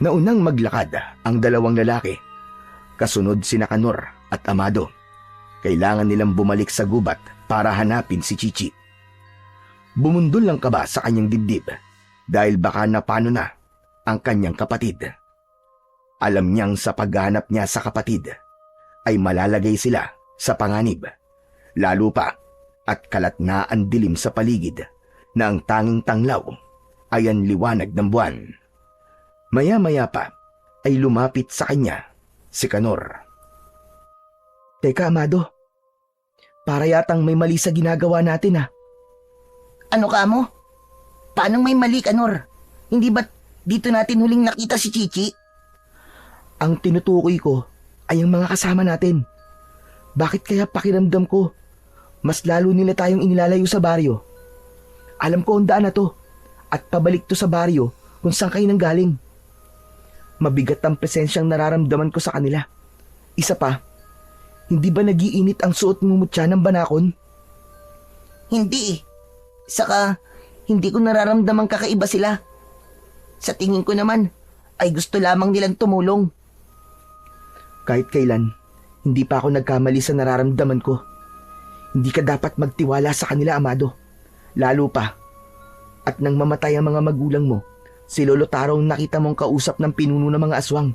Naunang maglakad ang dalawang lalaki. Kasunod sina Kanor at Amado. Kailangan nilang bumalik sa gubat para hanapin si Chichi. Bumundol lang kaba sa kanyang dibdib dahil baka napano na ang kanyang kapatid. Alam niyang sa paghahanap niya sa kapatid ay malalagay sila sa panganib. Lalo pa at kalat na ang dilim sa paligid na ang tanging tanglaw ay ang liwanag ng buwan. Maya-maya pa ay lumapit sa kanya si Kanor. Teka, Amado. Para yatang may mali sa ginagawa natin, Ano ka mo? Paanong may mali, Kanor? Hindi ba't dito natin huling nakita si Chichi? Ang tinutukoy ko ay ang mga kasama natin. Bakit kaya pakiramdam ko mas lalo nila tayong inilalayo sa baryo? Alam ko ang daan na to at pabalik to sa baryo kung saan kayo nanggaling. Mabigat ang presensyang nararamdaman ko sa kanila. Isa pa, hindi ba nagiinit ang suot mo mutya ng banakon? Hindi eh. Saka, hindi ko nararamdamang kakaiba sila. Sa tingin ko naman, ay gusto lamang nilang tumulong. Kahit kailan, hindi pa ako nagkamali sa nararamdaman ko. Hindi ka dapat magtiwala sa kanila, Amado. Lalo pa. At nang mamatay ang mga magulang mo, si Lolo Taro ang nakita mong kausap ng pinuno ng mga aswang.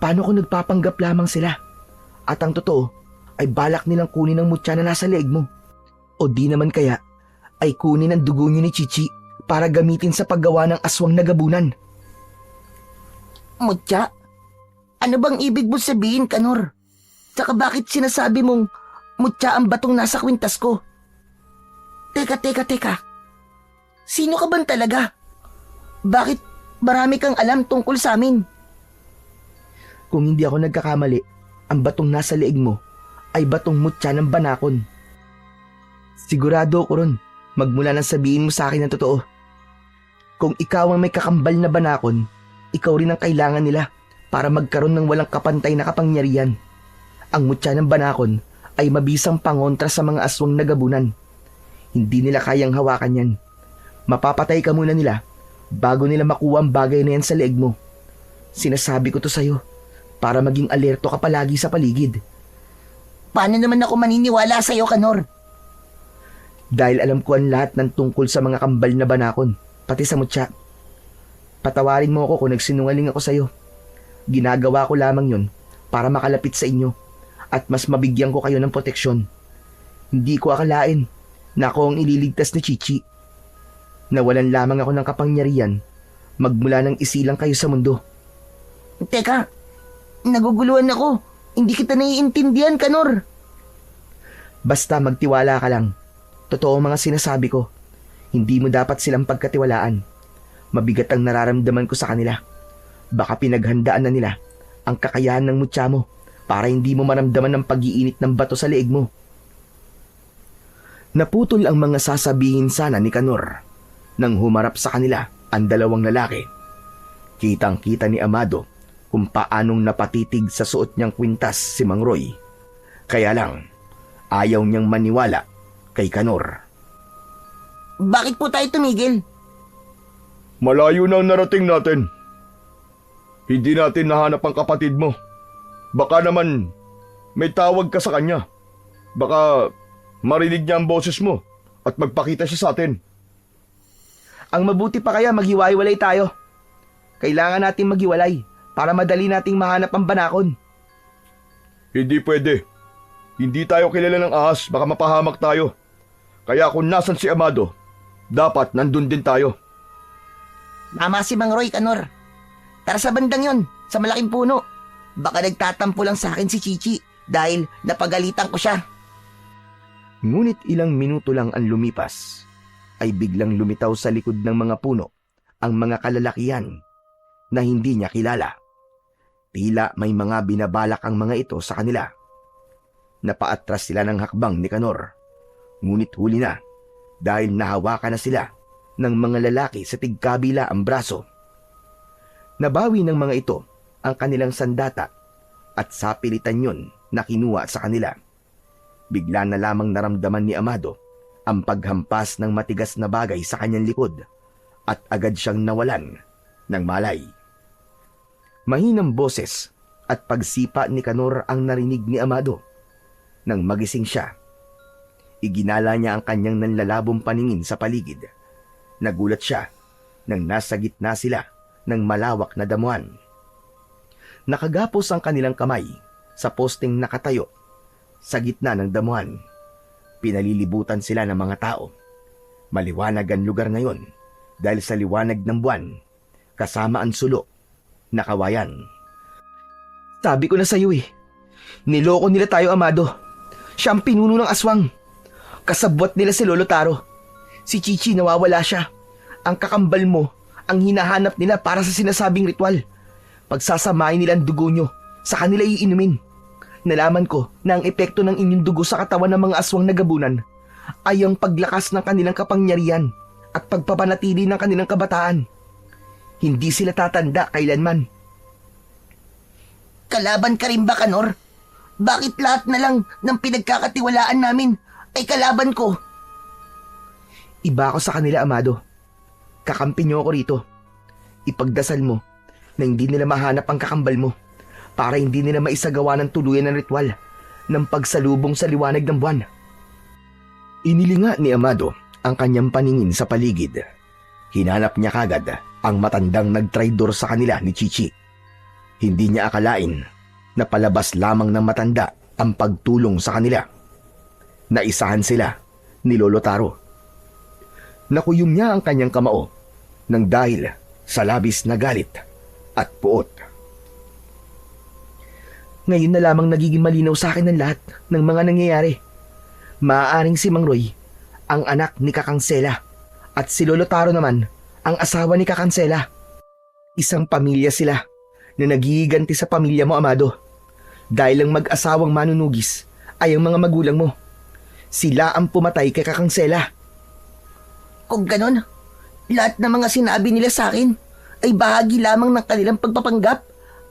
Paano kung nagpapanggap lamang sila? At ang totoo, ay balak nilang kunin ang mutya na nasa leeg mo. O di naman kaya, ay kunin ang dugo niyo ni Chichi para gamitin sa paggawa ng aswang na gabunan. Mutya? Ano bang ibig mo sabihin, Kanor? Saka bakit sinasabi mong mutya ang batong nasa kwintas ko? Teka. Sino ka bang talaga? Bakit marami kang alam tungkol sa amin? Kung hindi ako nagkakamali, ang batong nasa leeg mo ay batong mutya ng banakon. Sigurado ako ron, magmula nang sabihin mo sa akin ang totoo. Kung ikaw ang may kakambal na banakon, ikaw rin ang kailangan nila para magkaroon ng walang kapantay na kapangyarihan. Ang mutya ng Banakon ay mabisang pangontra sa mga aswang na gabunan. Hindi nila kayang hawakan yan. Mapapatay ka muna nila bago nila makuha ang bagay na yan sa leeg mo. Sinasabi ko to sa'yo para maging alerto ka palagi sa paligid. Paano naman ako maniniwala sa'yo, Kanor? Dahil alam ko ang lahat ng tungkol sa mga kambal na Banakon, pati sa mutya. Patawarin mo ako kung nagsinungaling ako sa'yo. Ginagawa ko lamang yon para makalapit sa inyo at mas mabigyan ko kayo ng proteksyon. Hindi ko akalain na ako ang ililigtas ni Chichi. Nawalan lamang ako ng kapangyarihan magmula nang isilang kayo sa mundo. Teka, naguguluhan ako. Hindi kita naiintindihan, Kanor. Basta magtiwala ka lang. Totoo ang mga sinasabi ko. Hindi mo dapat silang pagkatiwalaan. Mabigat ang nararamdaman ko sa kanila. Baka pinaghandaan na nila ang kakayahan ng mutya mo para hindi mo maramdaman ng pag-iinit ng bato sa leeg mo. Naputol ang mga sasabihin sana ni Kanor nang humarap sa kanila ang dalawang lalaki. Kitang-kita ni Amado kung paanong napatitig sa suot niyang kwintas si Mang Roy. Kaya lang, ayaw niyang maniwala kay Kanor. Bakit po tayo tumigil? Malayo na ang narating natin. Hindi natin nahanap ang kapatid mo. Baka naman may tawag ka sa kanya. Baka marinig niya ang boses mo at magpakita siya sa atin. Ang mabuti pa kaya maghiwa-hiwalay tayo. Kailangan nating maghiwalay para madali nating mahanap ang Banakon. Hindi pwede. Hindi tayo kilala ng ahas, baka mapahamak tayo. Kaya kung nasan si Amado, dapat nandun din tayo. Tama si Mang Roy, Kanor. Tara sa bandang yon, sa malaking puno. Baka nagtatampo lang sa akin si Chichi dahil napagalitan ko siya. Ngunit ilang minuto lang ang lumipas, ay biglang lumitaw sa likod ng mga puno ang mga kalalakihan na hindi niya kilala. Tila may mga binabalak ang mga ito sa kanila. Napaatras sila ng hakbang ni Kanor. Ngunit huli na dahil nahawakan na sila ng mga lalaki sa tigkabila ang braso. Nabawi ng mga ito ang kanilang sandata at sapilitan yun na kinuha sa kanila. Bigla na lamang naramdaman ni Amado ang paghampas ng matigas na bagay sa kanyang likod at agad siyang nawalan ng malay. Mahinang boses at pagsipa ni Kanor ang narinig ni Amado. Nang magising siya, iginala niya ang kanyang nanlalabong paningin sa paligid. Nagulat siya nang nasa gitna sila ng malawak na damuhan. Nakagapos ang kanilang kamay sa posting nakatayo sa gitna ng damuhan. Pinalilibutan sila ng mga tao. Maliwanag ang lugar ngayon dahil sa liwanag ng buwan kasama ang sulo na kawayan. Sabi ko na sa iyo niloko nila tayo, Amado. Siya ang pinuno ng aswang. Kasabwat nila si Lolo Taro. Si Chichi nawawala siya. Ang kakambal mo ang hinahanap nila para sa sinasabing ritual. Pagsasamahin nila ang dugo nyo, sa kanila iinumin. Nalaman ko na ang epekto ng inyong dugo sa katawan ng mga aswang na gabunan ay ang paglakas ng kanilang kapangyarihan at pagpapanatili ng kanilang kabataan. Hindi sila tatanda kailanman. Kalaban ka rin ba, Kanor? Bakit lahat na lang ng pinagkakatiwalaan namin ay kalaban ko? Iba ako sa kanila, Amado. Kakampi niyo ako rito. Ipagdasal mo na hindi nila mahanap ang kakambal mo para hindi nila maisagawa ng tuluyan ng ritual ng pagsalubong sa liwanag ng buwan. Inilinga ni Amado ang kanyang paningin sa paligid. Hinanap niya kagad ang matandang nagtraidor sa kanila ni Chichi. Hindi niya akalain na palabas lamang ng matanda ang pagtulong sa kanila. Naisahan sila ni Lolo Taro. Nakuyom niya ang kanyang kamao nang dahil sa labis na galit at puot. Ngayon na lamang nagiging malinaw sa akin ang lahat ng mga nangyayari. Maaaring si Mang Roy ang anak ni Kakansela at si Lolo Taro naman ang asawa ni Kakansela. Isang pamilya sila na nagigiganti sa pamilya mo, Amado. Dahil ang mag-asawang manunugis ay ang mga magulang mo. Sila ang pumatay kay Kakansela. Kung ganon, lahat ng mga sinabi nila sa akin ay bahagi lamang ng kanilang pagpapanggap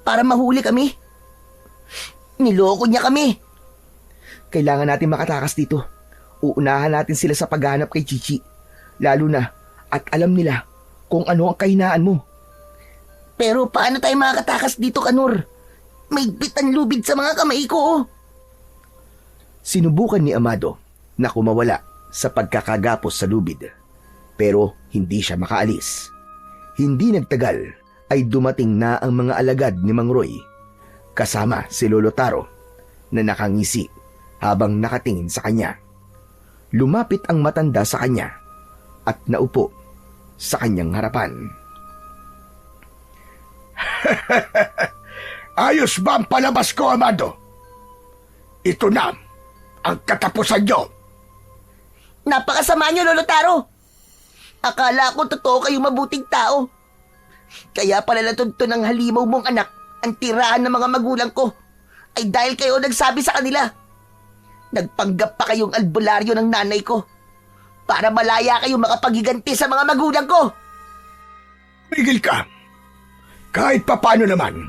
para mahuli kami. Niloko niya kami. Kailangan natin makatakas dito. Uunahan natin sila sa paghahanap kay Chichi. Lalo na at alam nila kung ano ang kahinaan mo. Pero paano tayo makakatakas dito, Kanor? May bitan lubid sa mga kamay ko, oh. Sinubukan ni Amado na kumawala sa pagkakagapos sa lubid. Pero hindi siya makaalis. Hindi nagtagal ay dumating na ang mga alagad ni Mang Roy kasama si Lolo Taro na nakangisi habang nakatingin sa kanya. Lumapit ang matanda sa kanya at naupo sa kanyang harapan. Ayos ba ang palabas ko, Amado? Ito na ang katapusan nyo. Napakasama niyo, Lolo Taro. Akala ko totoo kayong mabuting tao. Kaya pala natuntun ng halimaw mong anak ang tirahan ng mga magulang ko ay dahil kayo nagsabi sa kanila. Nagpanggap pa kayong albularyo ng nanay ko para malaya kayong makapaghiganti sa mga magulang ko. Migil ka. Kahit papano naman,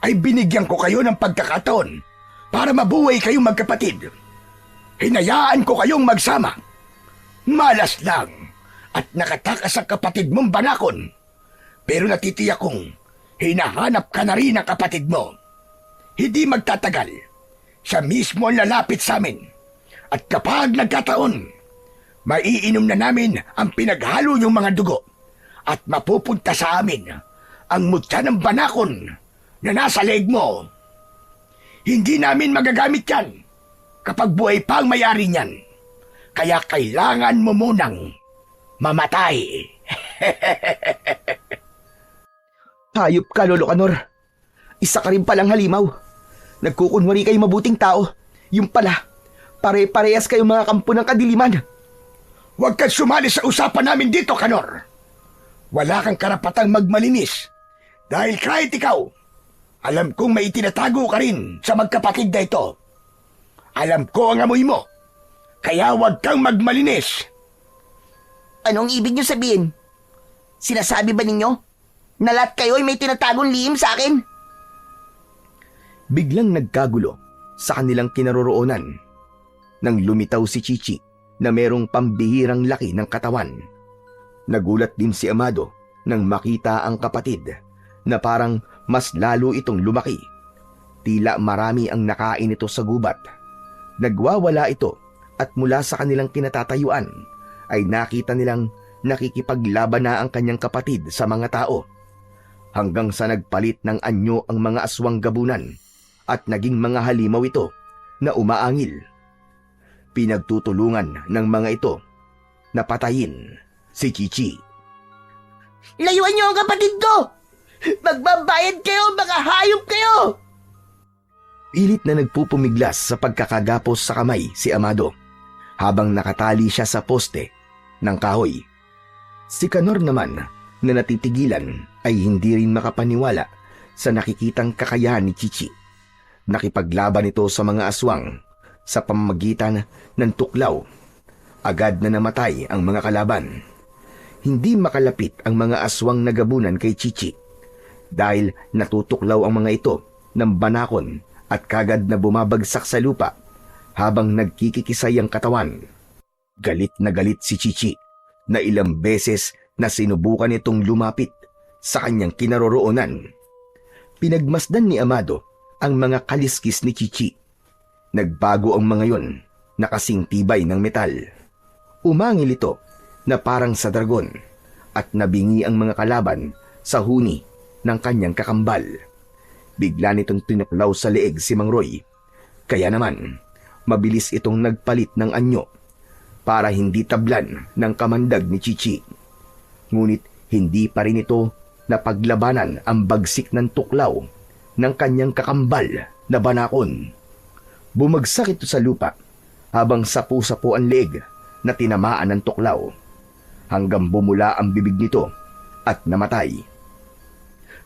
ay binigyan ko kayo ng pagkakataon para mabuhay kayong magkapatid. Hinayaan ko kayong magsama. Malas lang at nakatakas ang kapatid mong Banakon. Pero natitiyak kong hinahanap ka na rin ang kapatid mo. Hindi magtatagal. Siya mismo ang lalapit sa amin. At kapag nagkataon, maiinom na namin ang pinaghalo niyong mga dugo. At mapupunta sa amin ang mutya ng Banakon na nasa leeg mo. Hindi namin magagamit yan kapag buhay pa ang may-ari niyan. Kaya kailangan mo munang mamatay. Hayop ka, Lolo Kanor. Isa ka rin palang halimaw. Nagkukunwari kayo mabuting tao. Yung pala, pare-parehas kayong mga kampo ng kadiliman. Huwag kang sumali sa usapan namin dito, Kanor. Wala kang karapatang magmalinis. Dahil kahit ikaw, alam kong may itinatago ka rin sa magkapatid na ito. Alam ko ang amoy mo. Kaya huwag kang magmalinis. Anong ibig niyo sabihin? Sinasabi ba ninyo na lahat kayo ay may tinatagong lihim sa akin? Biglang nagkagulo sa kanilang kinaroroonan nang lumitaw si Chichi na merong pambihirang laki ng katawan. Nagulat din si Amado nang makita ang kapatid na parang mas lalo itong lumaki. Tila marami ang nakain ito sa gubat. Nagwawala ito at mula sa kanilang kinatatayuan ay nakita nilang nakikipaglaban na ang kanyang kapatid sa mga tao. Hanggang sa nagpalit ng anyo ang mga aswang gabunan at naging mga halimaw ito na umaangil. Pinagtutulungan ng mga ito na patayin si Chichi. Layuan niyo ang kapatid ko! Magbabayad kayo, mga hayop kayo! Pilit na nagpupumiglas sa pagkakagapos sa kamay si Amado habang nakatali siya sa poste ng kahoy. Si Kanor naman na natitigilan ay hindi rin makapaniwala sa nakikitang kakayahan ni Chichi. Nakipaglaban ito sa mga aswang sa pamamagitan ng tuklaw. Agad na namatay ang mga kalaban. Hindi makalapit ang mga aswang na gabunan kay Chichi dahil natutuklaw ang mga ito ng Banakon at kagad na bumabagsak sa lupa habang nagkikikisay ang katawan. Galit na galit si Chichi na ilang beses na sinubukan itong lumapit sa kanyang kinaroroonan. Pinagmasdan ni Amado ang mga kaliskis ni Chichi. Nagbago ang mga yon na kasing tibay ng metal. Umangil ito na parang sa dragon at nabingi ang mga kalaban sa huni ng kanyang kakambal. Bigla nitong tinuklaw sa leeg si Mang Roy. Kaya naman, mabilis itong nagpalit ng anyo para hindi tablan ng kamandag ni Chichi. Ngunit hindi pa rin ito napaglabanan ang bagsik ng tuklaw ng kanyang kakambal na Banakon. Bumagsak ito sa lupa habang sapu-sapu ang leeg na tinamaan ng tuklaw hanggang bumula ang bibig nito at namatay.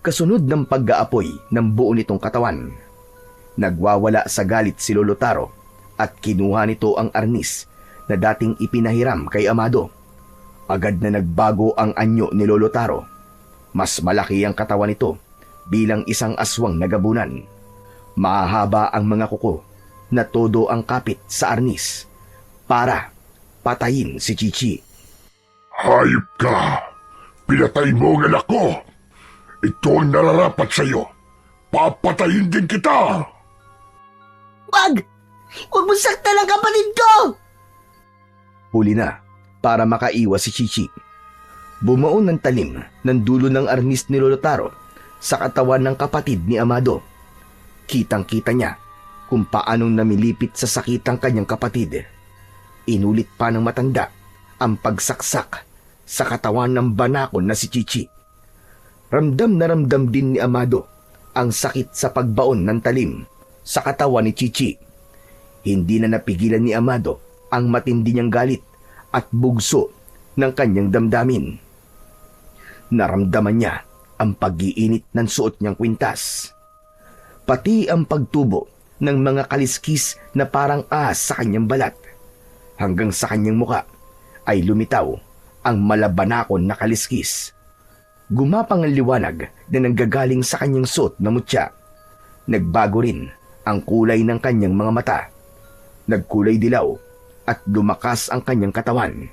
Kasunod ng pag-aapoy ng buo nitong katawan, nagwawala sa galit si Lolo Taro at kinuha nito ang arnis na dating ipinahiram kay Amado. Agad na nagbago ang anyo ni Lolo Taro. Mas malaki ang katawan nito bilang isang aswang na gabunan. Mahahaba ang mga kuko na todo ang kapit sa arnis para patayin si Chichi. Hayop ka! Pinatay mo ang anak ko! Ito ang nararapat sa'yo! Papatayin din kita! Wag! Huwag mo saktan ang kapatid ko! Huli na para makaiwas si Chichi. Bumuon ng talim ng dulo ng arnis ni Lolo Taro sa katawan ng kapatid ni Amado. Kitang-kita niya kung paanong namilipit sa sakit ang kanyang kapatid. Inulit pa ng matanda ang pagsaksak sa katawan ng banakon na si Chichi. Ramdam na ramdam din ni Amado ang sakit sa pagbaon ng talim sa katawan ni Chichi. Hindi na napigilan ni Amado ang matindi niyang galit at bugso ng kanyang damdamin. Naramdaman niya ang pag-iinit ng suot niyang kwintas, pati ang pagtubo ng mga kaliskis na parang ahas sa kanyang balat. Hanggang sa kanyang muka ay lumitaw ang malabanakon na kaliskis. Gumapang ang liwanag na nanggagaling sa kanyang suot na mutya. Nagbago rin ang kulay ng kanyang mga mata. Nagkulay dilaw at lumakas ang kanyang katawan.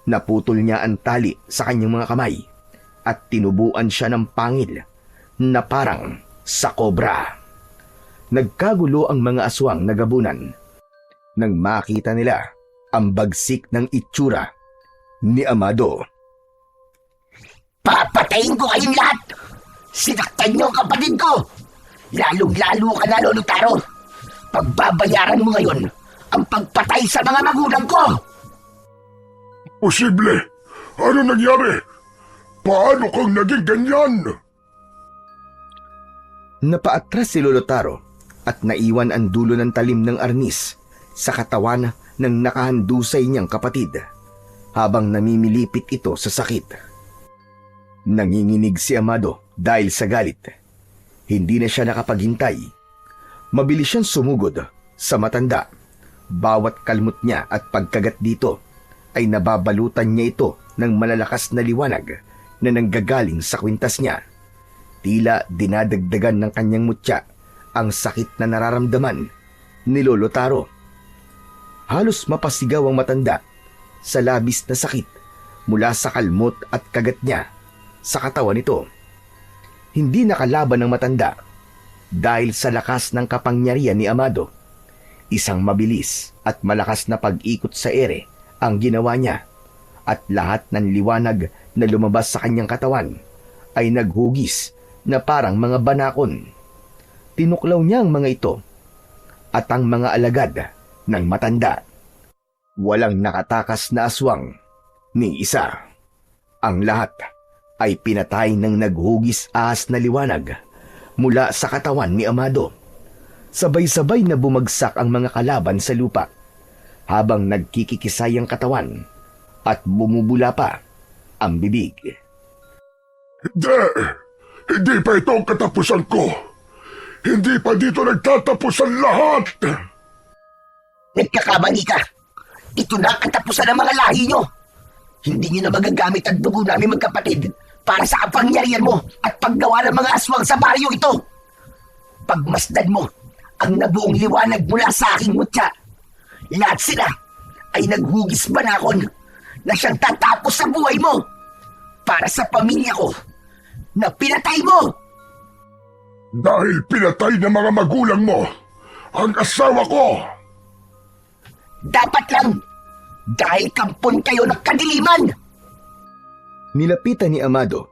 Naputol niya ang tali sa kanyang mga kamay at tinubuan siya ng pangil na parang sa kobra. Nagkagulo ang mga aswang na gabunan nang makita nila ang bagsik ng itsura ni Amado. Papatayin ko kayong lahat! Sinaktan niyo ang kapatid ko! Lalong-lalo ka na, Lolo Taro! Pagbabayaran mo ngayon ang pagpatay sa mga magulang ko! Posible! Ano nangyari? Paano kang naging ganyan? Napaatras si Lolo Taro at naiwan ang dulo ng talim ng arnis sa katawan ng nakahandusay niyang kapatid habang namimilipit ito sa sakit. Nanginginig si Amado dahil sa galit. Hindi na siya nakapaghintay. Mabilis siyang sumugod sa matanda. Bawat kalmot niya at pagkagat dito ay nababalutan niya ito ng malalakas na liwanag na nanggagaling sa kwintas niya. Tila dinadagdagan ng kanyang mutya ang sakit na nararamdaman ni Lolo Taro. Halos mapasigaw ang matanda sa labis na sakit mula sa kalmot at kagat niya sa katawan nito. Hindi nakalaban ng matanda dahil sa lakas ng kapangyarihan ni Amado. Isang mabilis at malakas na pag-ikot sa ere ang ginawa niya at lahat ng liwanag na lumabas sa kanyang katawan ay naghugis na parang mga banakon. Tinuklaw niya ang mga ito at ang mga alagad ng matanda. Walang nakatakas na aswang ni isa. Ang lahat ay pinatay ng naghugis ahas na liwanag mula sa katawan ni Amado. Sabay-sabay na bumagsak ang mga kalaban sa lupa habang nagkikikisay ang katawan at bumubula pa ang bibig. Hindi pa ito ang katapusan ko. Hindi pa dito nagtatapos ang lahat. Nagkakamali ka! Ito na ang katapusan ng mga lahi nyo! Hindi nyo na magagamit ang dugo namin magkapatid para sa kapangyarihan mo at paggawa ng mga aswang sa baryo ito. Pagmasdan mo ang nabuong liwanag mula sa aking mutya. Lahat sila ay naghugis banakon na siyang tatapos sa buhay mo para sa pamilya ko na pinatay mo. Dahil pinatay ng mga magulang mo ang asawa ko. Dapat lang dahil kampon kayo ng kadiliman. Nilapitan ni Amado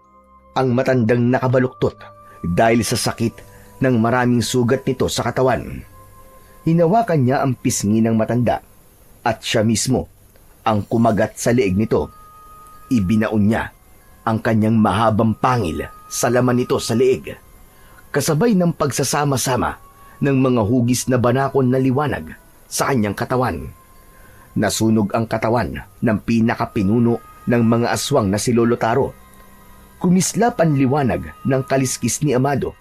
ang matandang nakabaluktot dahil sa sakit ng maraming sugat nito sa katawan. Hinawakan niya ang pisngi ng matanda at siya mismo ang kumagat sa leeg nito. Ibinaon niya ang kanyang mahabang pangil sa laman nito sa leeg, kasabay ng pagsasama-sama ng mga hugis na banakon na liwanag sa kanyang katawan. Nasunog ang katawan ng pinakapinuno ng mga aswang na si Lolo Taro. Kumislap ang liwanag ng kaliskis ni Amado,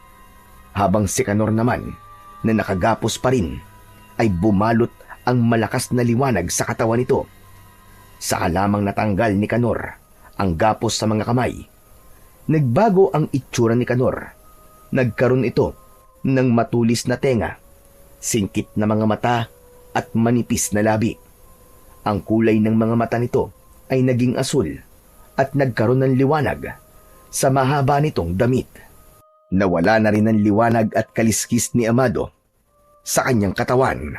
habang si Canor naman na nakagapos pa rin ay bumalot ang malakas na liwanag sa katawan nito. Saka lamang natanggal ni Canor ang gapos sa mga kamay. Nagbago ang itsura ni Canor. Nagkaroon ito ng matulis na tenga, singkit na mga mata at manipis na labi. Ang kulay ng mga mata nito ay naging asul at nagkaroon ng liwanag sa mahaba nitong damit. Nawala na rin ang liwanag at kaliskis ni Amado sa kanyang katawan.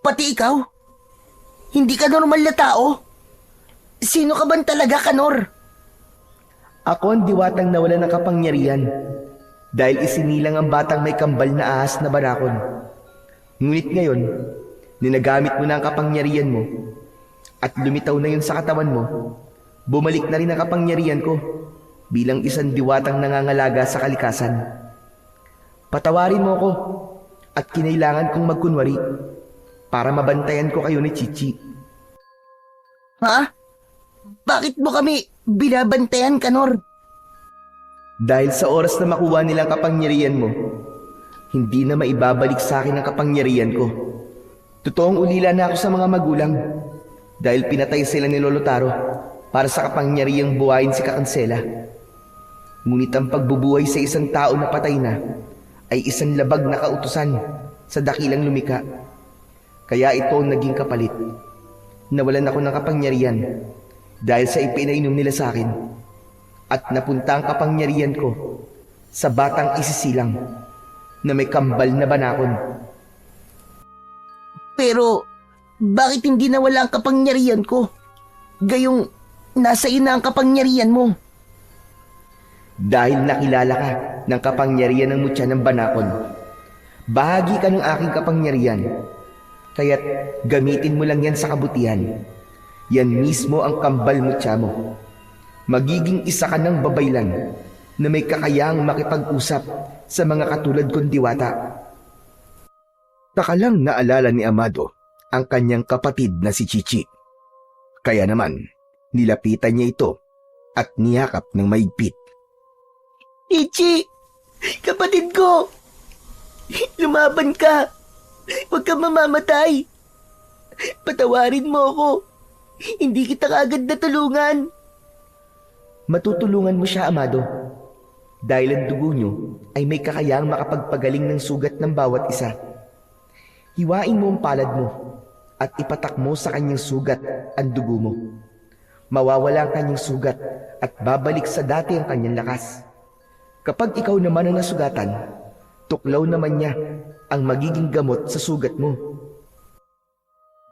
Pati ikaw? Hindi ka normal na tao? Sino ka ba talaga, Kanor? Ako ang diwatang nawala ng kapangyarihan dahil isinilang ang batang may kambal na ahas na banakon. Ngunit ngayon, ninagamit mo na ang kapangyarihan mo at lumitaw na yun sa katawan mo, bumalik na rin ang kapangyarihan ko bilang isang diwatang nangangalaga sa kalikasan. Patawarin mo ako at kinailangan kong magkunwari para mabantayan ko kayo ni Chichi. Ha? Bakit mo kami binabantayan, Kanor? Dahil sa oras na makuha nila ang kapangyarihan mo, hindi na maibabalik sa akin ang kapangyarihan ko. Totoong ulila na ako sa mga magulang dahil pinatay sila ni Lolo Taro para sa kapangyarihang buhayin si Kakansela. Ngunit ang pagbubuhay sa isang tao na patay na ay isang labag na kautusan sa dakilang lumika. Kaya ito ang naging kapalit. Nawalan ako ng kapangyarihan dahil sa ipinainom nila sa akin at napunta ang kapangyarihan ko sa batang isisilang na may kambal na banakon. Pero, bakit hindi nawala ang kapangyarihan ko? Gayong, nasa iyo na ang kapangyarihan mo. Dahil nakilala ka ng kapangyarihan ng mutya ng banakon. Bahagi ka ng aking kapangyarihan. Kaya't gamitin mo lang yan sa kabutihan. Yan mismo ang kambal mutya mo. Magiging isa ka ng babaylan na may kakayahang makipag-usap sa mga katulad kong diwata. Takalang naalala ni Amado ang kanyang kapatid na si Chichi. Kaya naman, nilapitan niya ito at niyakap ng maigpit. Chichi! Kapatid ko! Lumaban ka! Huwag kang mamamatay! Patawarin mo ako! Hindi kita kaagad natulungan! Matutulungan mo siya, Amado. Dahil ang dugo niyo ay may kakayahang makapagpagaling ng sugat ng bawat isa. Hiwain mo ang palad mo at ipatak mo sa kanyang sugat ang dugo mo. Mawawala ang kanyang sugat at babalik sa dati ang kanyang lakas. Kapag ikaw naman ang nasugatan, tuklaw naman niya ang magiging gamot sa sugat mo.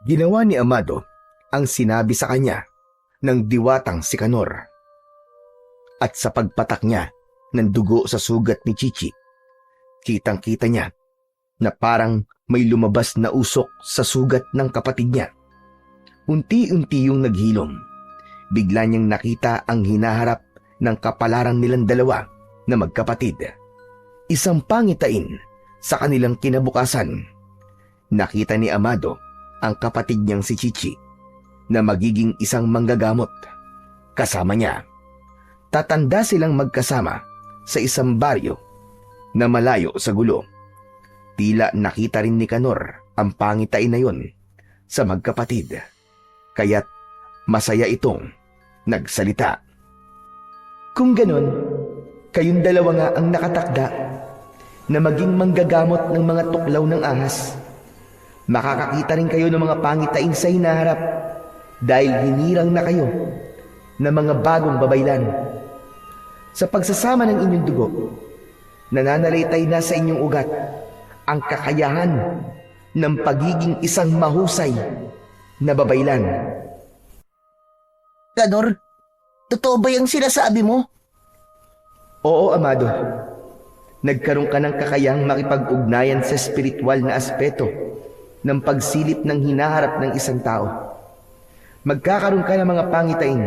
Ginawa ni Amado ang sinabi sa kanya ng diwatang si Kanor. At sa pagpatak niya ng dugo sa sugat ni Chichi, kitang-kita niya na parang may lumabas na usok sa sugat ng kapatid niya. Unti-unti yung naghilom. Bigla niyang nakita ang hinaharap ng kapalaran nilang dalawa na magkapatid. Isang pangitain sa kanilang kinabukasan. Nakita ni Amado ang kapatid niyang si Chichi na magiging isang manggagamot. Kasama niya. Tatanda silang magkasama sa isang baryo na malayo sa gulo. Tila nakita rin ni Kanor ang pangitain na yon sa magkapatid. Kaya't masaya itong nagsalita. Kung ganon, kayong dalawa nga ang nakatakda na maging manggagamot ng mga tuklaw ng ahas. Makakakita rin kayo ng mga pangitain sa hinaharap dahil hinirang na kayo ng mga bagong babaylan. Sa pagsasama ng inyong dugo, nananalitay na sa inyong ugat ang kakayahan ng pagiging isang mahusay na babaylan. Kanor, totoo ba yung sinasabi mo? Oo, Amado. Nagkaroon ka ng kakayahang makipag-ugnayan sa espiritual na aspeto ng pagsilip ng hinaharap ng isang tao. Magkakaroon ka ng mga pangitain,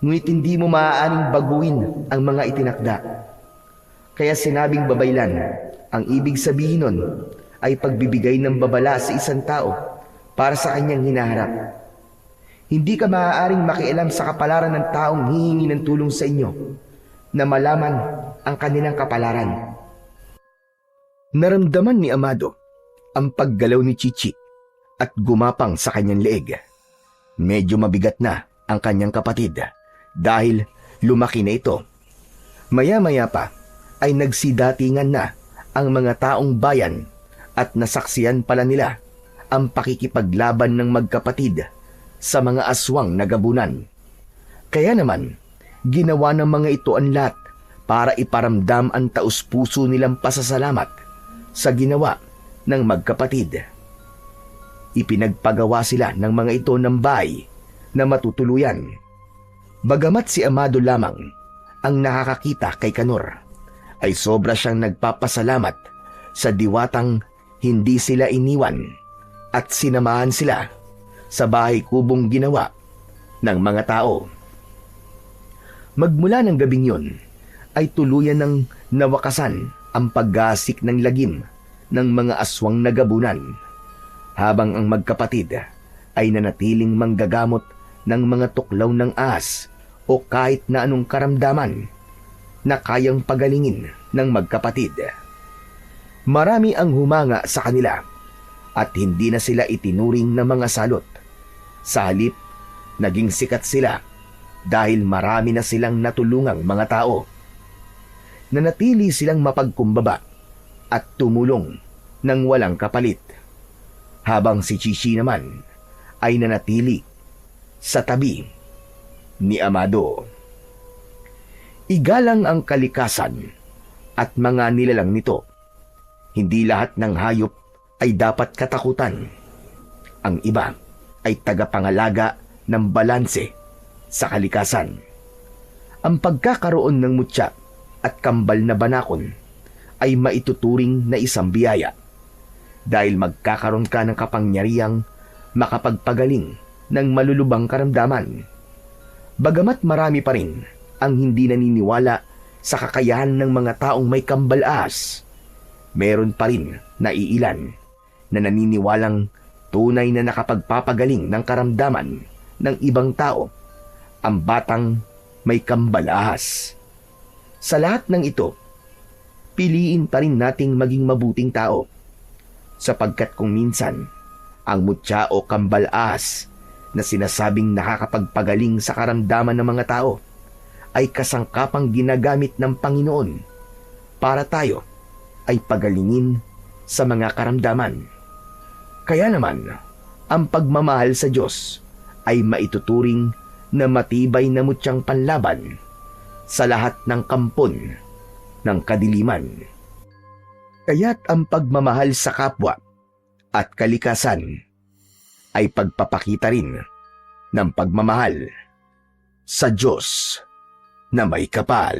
ngunit hindi mo maaaring baguhin ang mga itinakda. Kaya sinabing babaylan, ang ibig sabihin nun ay pagbibigay ng babala sa isang tao para sa kanyang hinaharap. Hindi ka maaaring makialam sa kapalaran ng taong hihingi ng tulong sa inyo na malaman ang kanilang kapalaran. Naramdaman ni Amado ang paggalaw ni Chichi at gumapang sa kanyang leeg. Medyo mabigat na ang kanyang kapatid dahil lumaki na ito. Maya-maya pa ay nagsidatingan na ang mga taong bayan at nasaksiyan pala nila ang pakikipaglaban ng magkapatid sa mga aswang na gabunan. Kaya naman, ginawa ng mga ito ang lahat para iparamdam ang taus-puso nilang pasasalamat sa ginawa ng magkapatid. Ipinagpagawa sila ng mga ito ng bahay na matutuluyan. Bagamat si Amado lamang ang nakakakita kay Kanor, ay sobra siyang nagpapasalamat sa diwatang hindi sila iniwan at sinamahan sila sa bahay kubong ginawa ng mga tao. Magmula ng gabing yun, ay tuluyan ng nawakasan ang paggasik ng lagim ng mga aswang na gabunan, habang ang magkapatid ay nanatiling manggagamot ng mga tuklaw ng ahas o kahit na anong karamdaman na kayang pagalingin ng magkapatid. Marami ang humanga sa kanila at hindi na sila itinuring na mga salot. Sa halip, naging sikat sila dahil marami na silang natulungang mga tao. Nanatili silang mapagkumbaba at tumulong ng walang kapalit, habang si Chichi naman ay nanatili sa tabi ni Amado. Igalang ang kalikasan at mga nilalang nito. Hindi lahat ng hayop ay dapat katakutan. Ang iba ay tagapangalaga ng balanse sa kalikasan. Ang pagkakaroon ng mutya at kambal na banakon ay maituturing na isang biyaya, dahil magkakaroon ka ng kapangyarihang makapagpagaling ng malulubang karamdaman. Bagamat marami pa rin ang hindi naniniwala sa kakayahan ng mga taong may kambal-ahas, meron pa rin na iilan na naniniwalang tunay na nakapagpapagaling ng karamdaman ng ibang tao ang batang may kambal-ahas. Sa lahat ng ito, piliin pa rin nating maging mabuting tao, sapagkat kung minsan ang mutya o kambal-ahas na sinasabing nakakapagpagaling sa karamdaman ng mga tao ay kasangkapang ginagamit ng Panginoon para tayo ay pagalingin sa mga karamdaman. Kaya naman, ang pagmamahal sa Diyos ay maituturing na matibay na mutyang panlaban sa lahat ng kampon ng kadiliman. Kaya't ang pagmamahal sa kapwa at kalikasan ay pagpapakita rin ng pagmamahal sa Diyos na may kapal.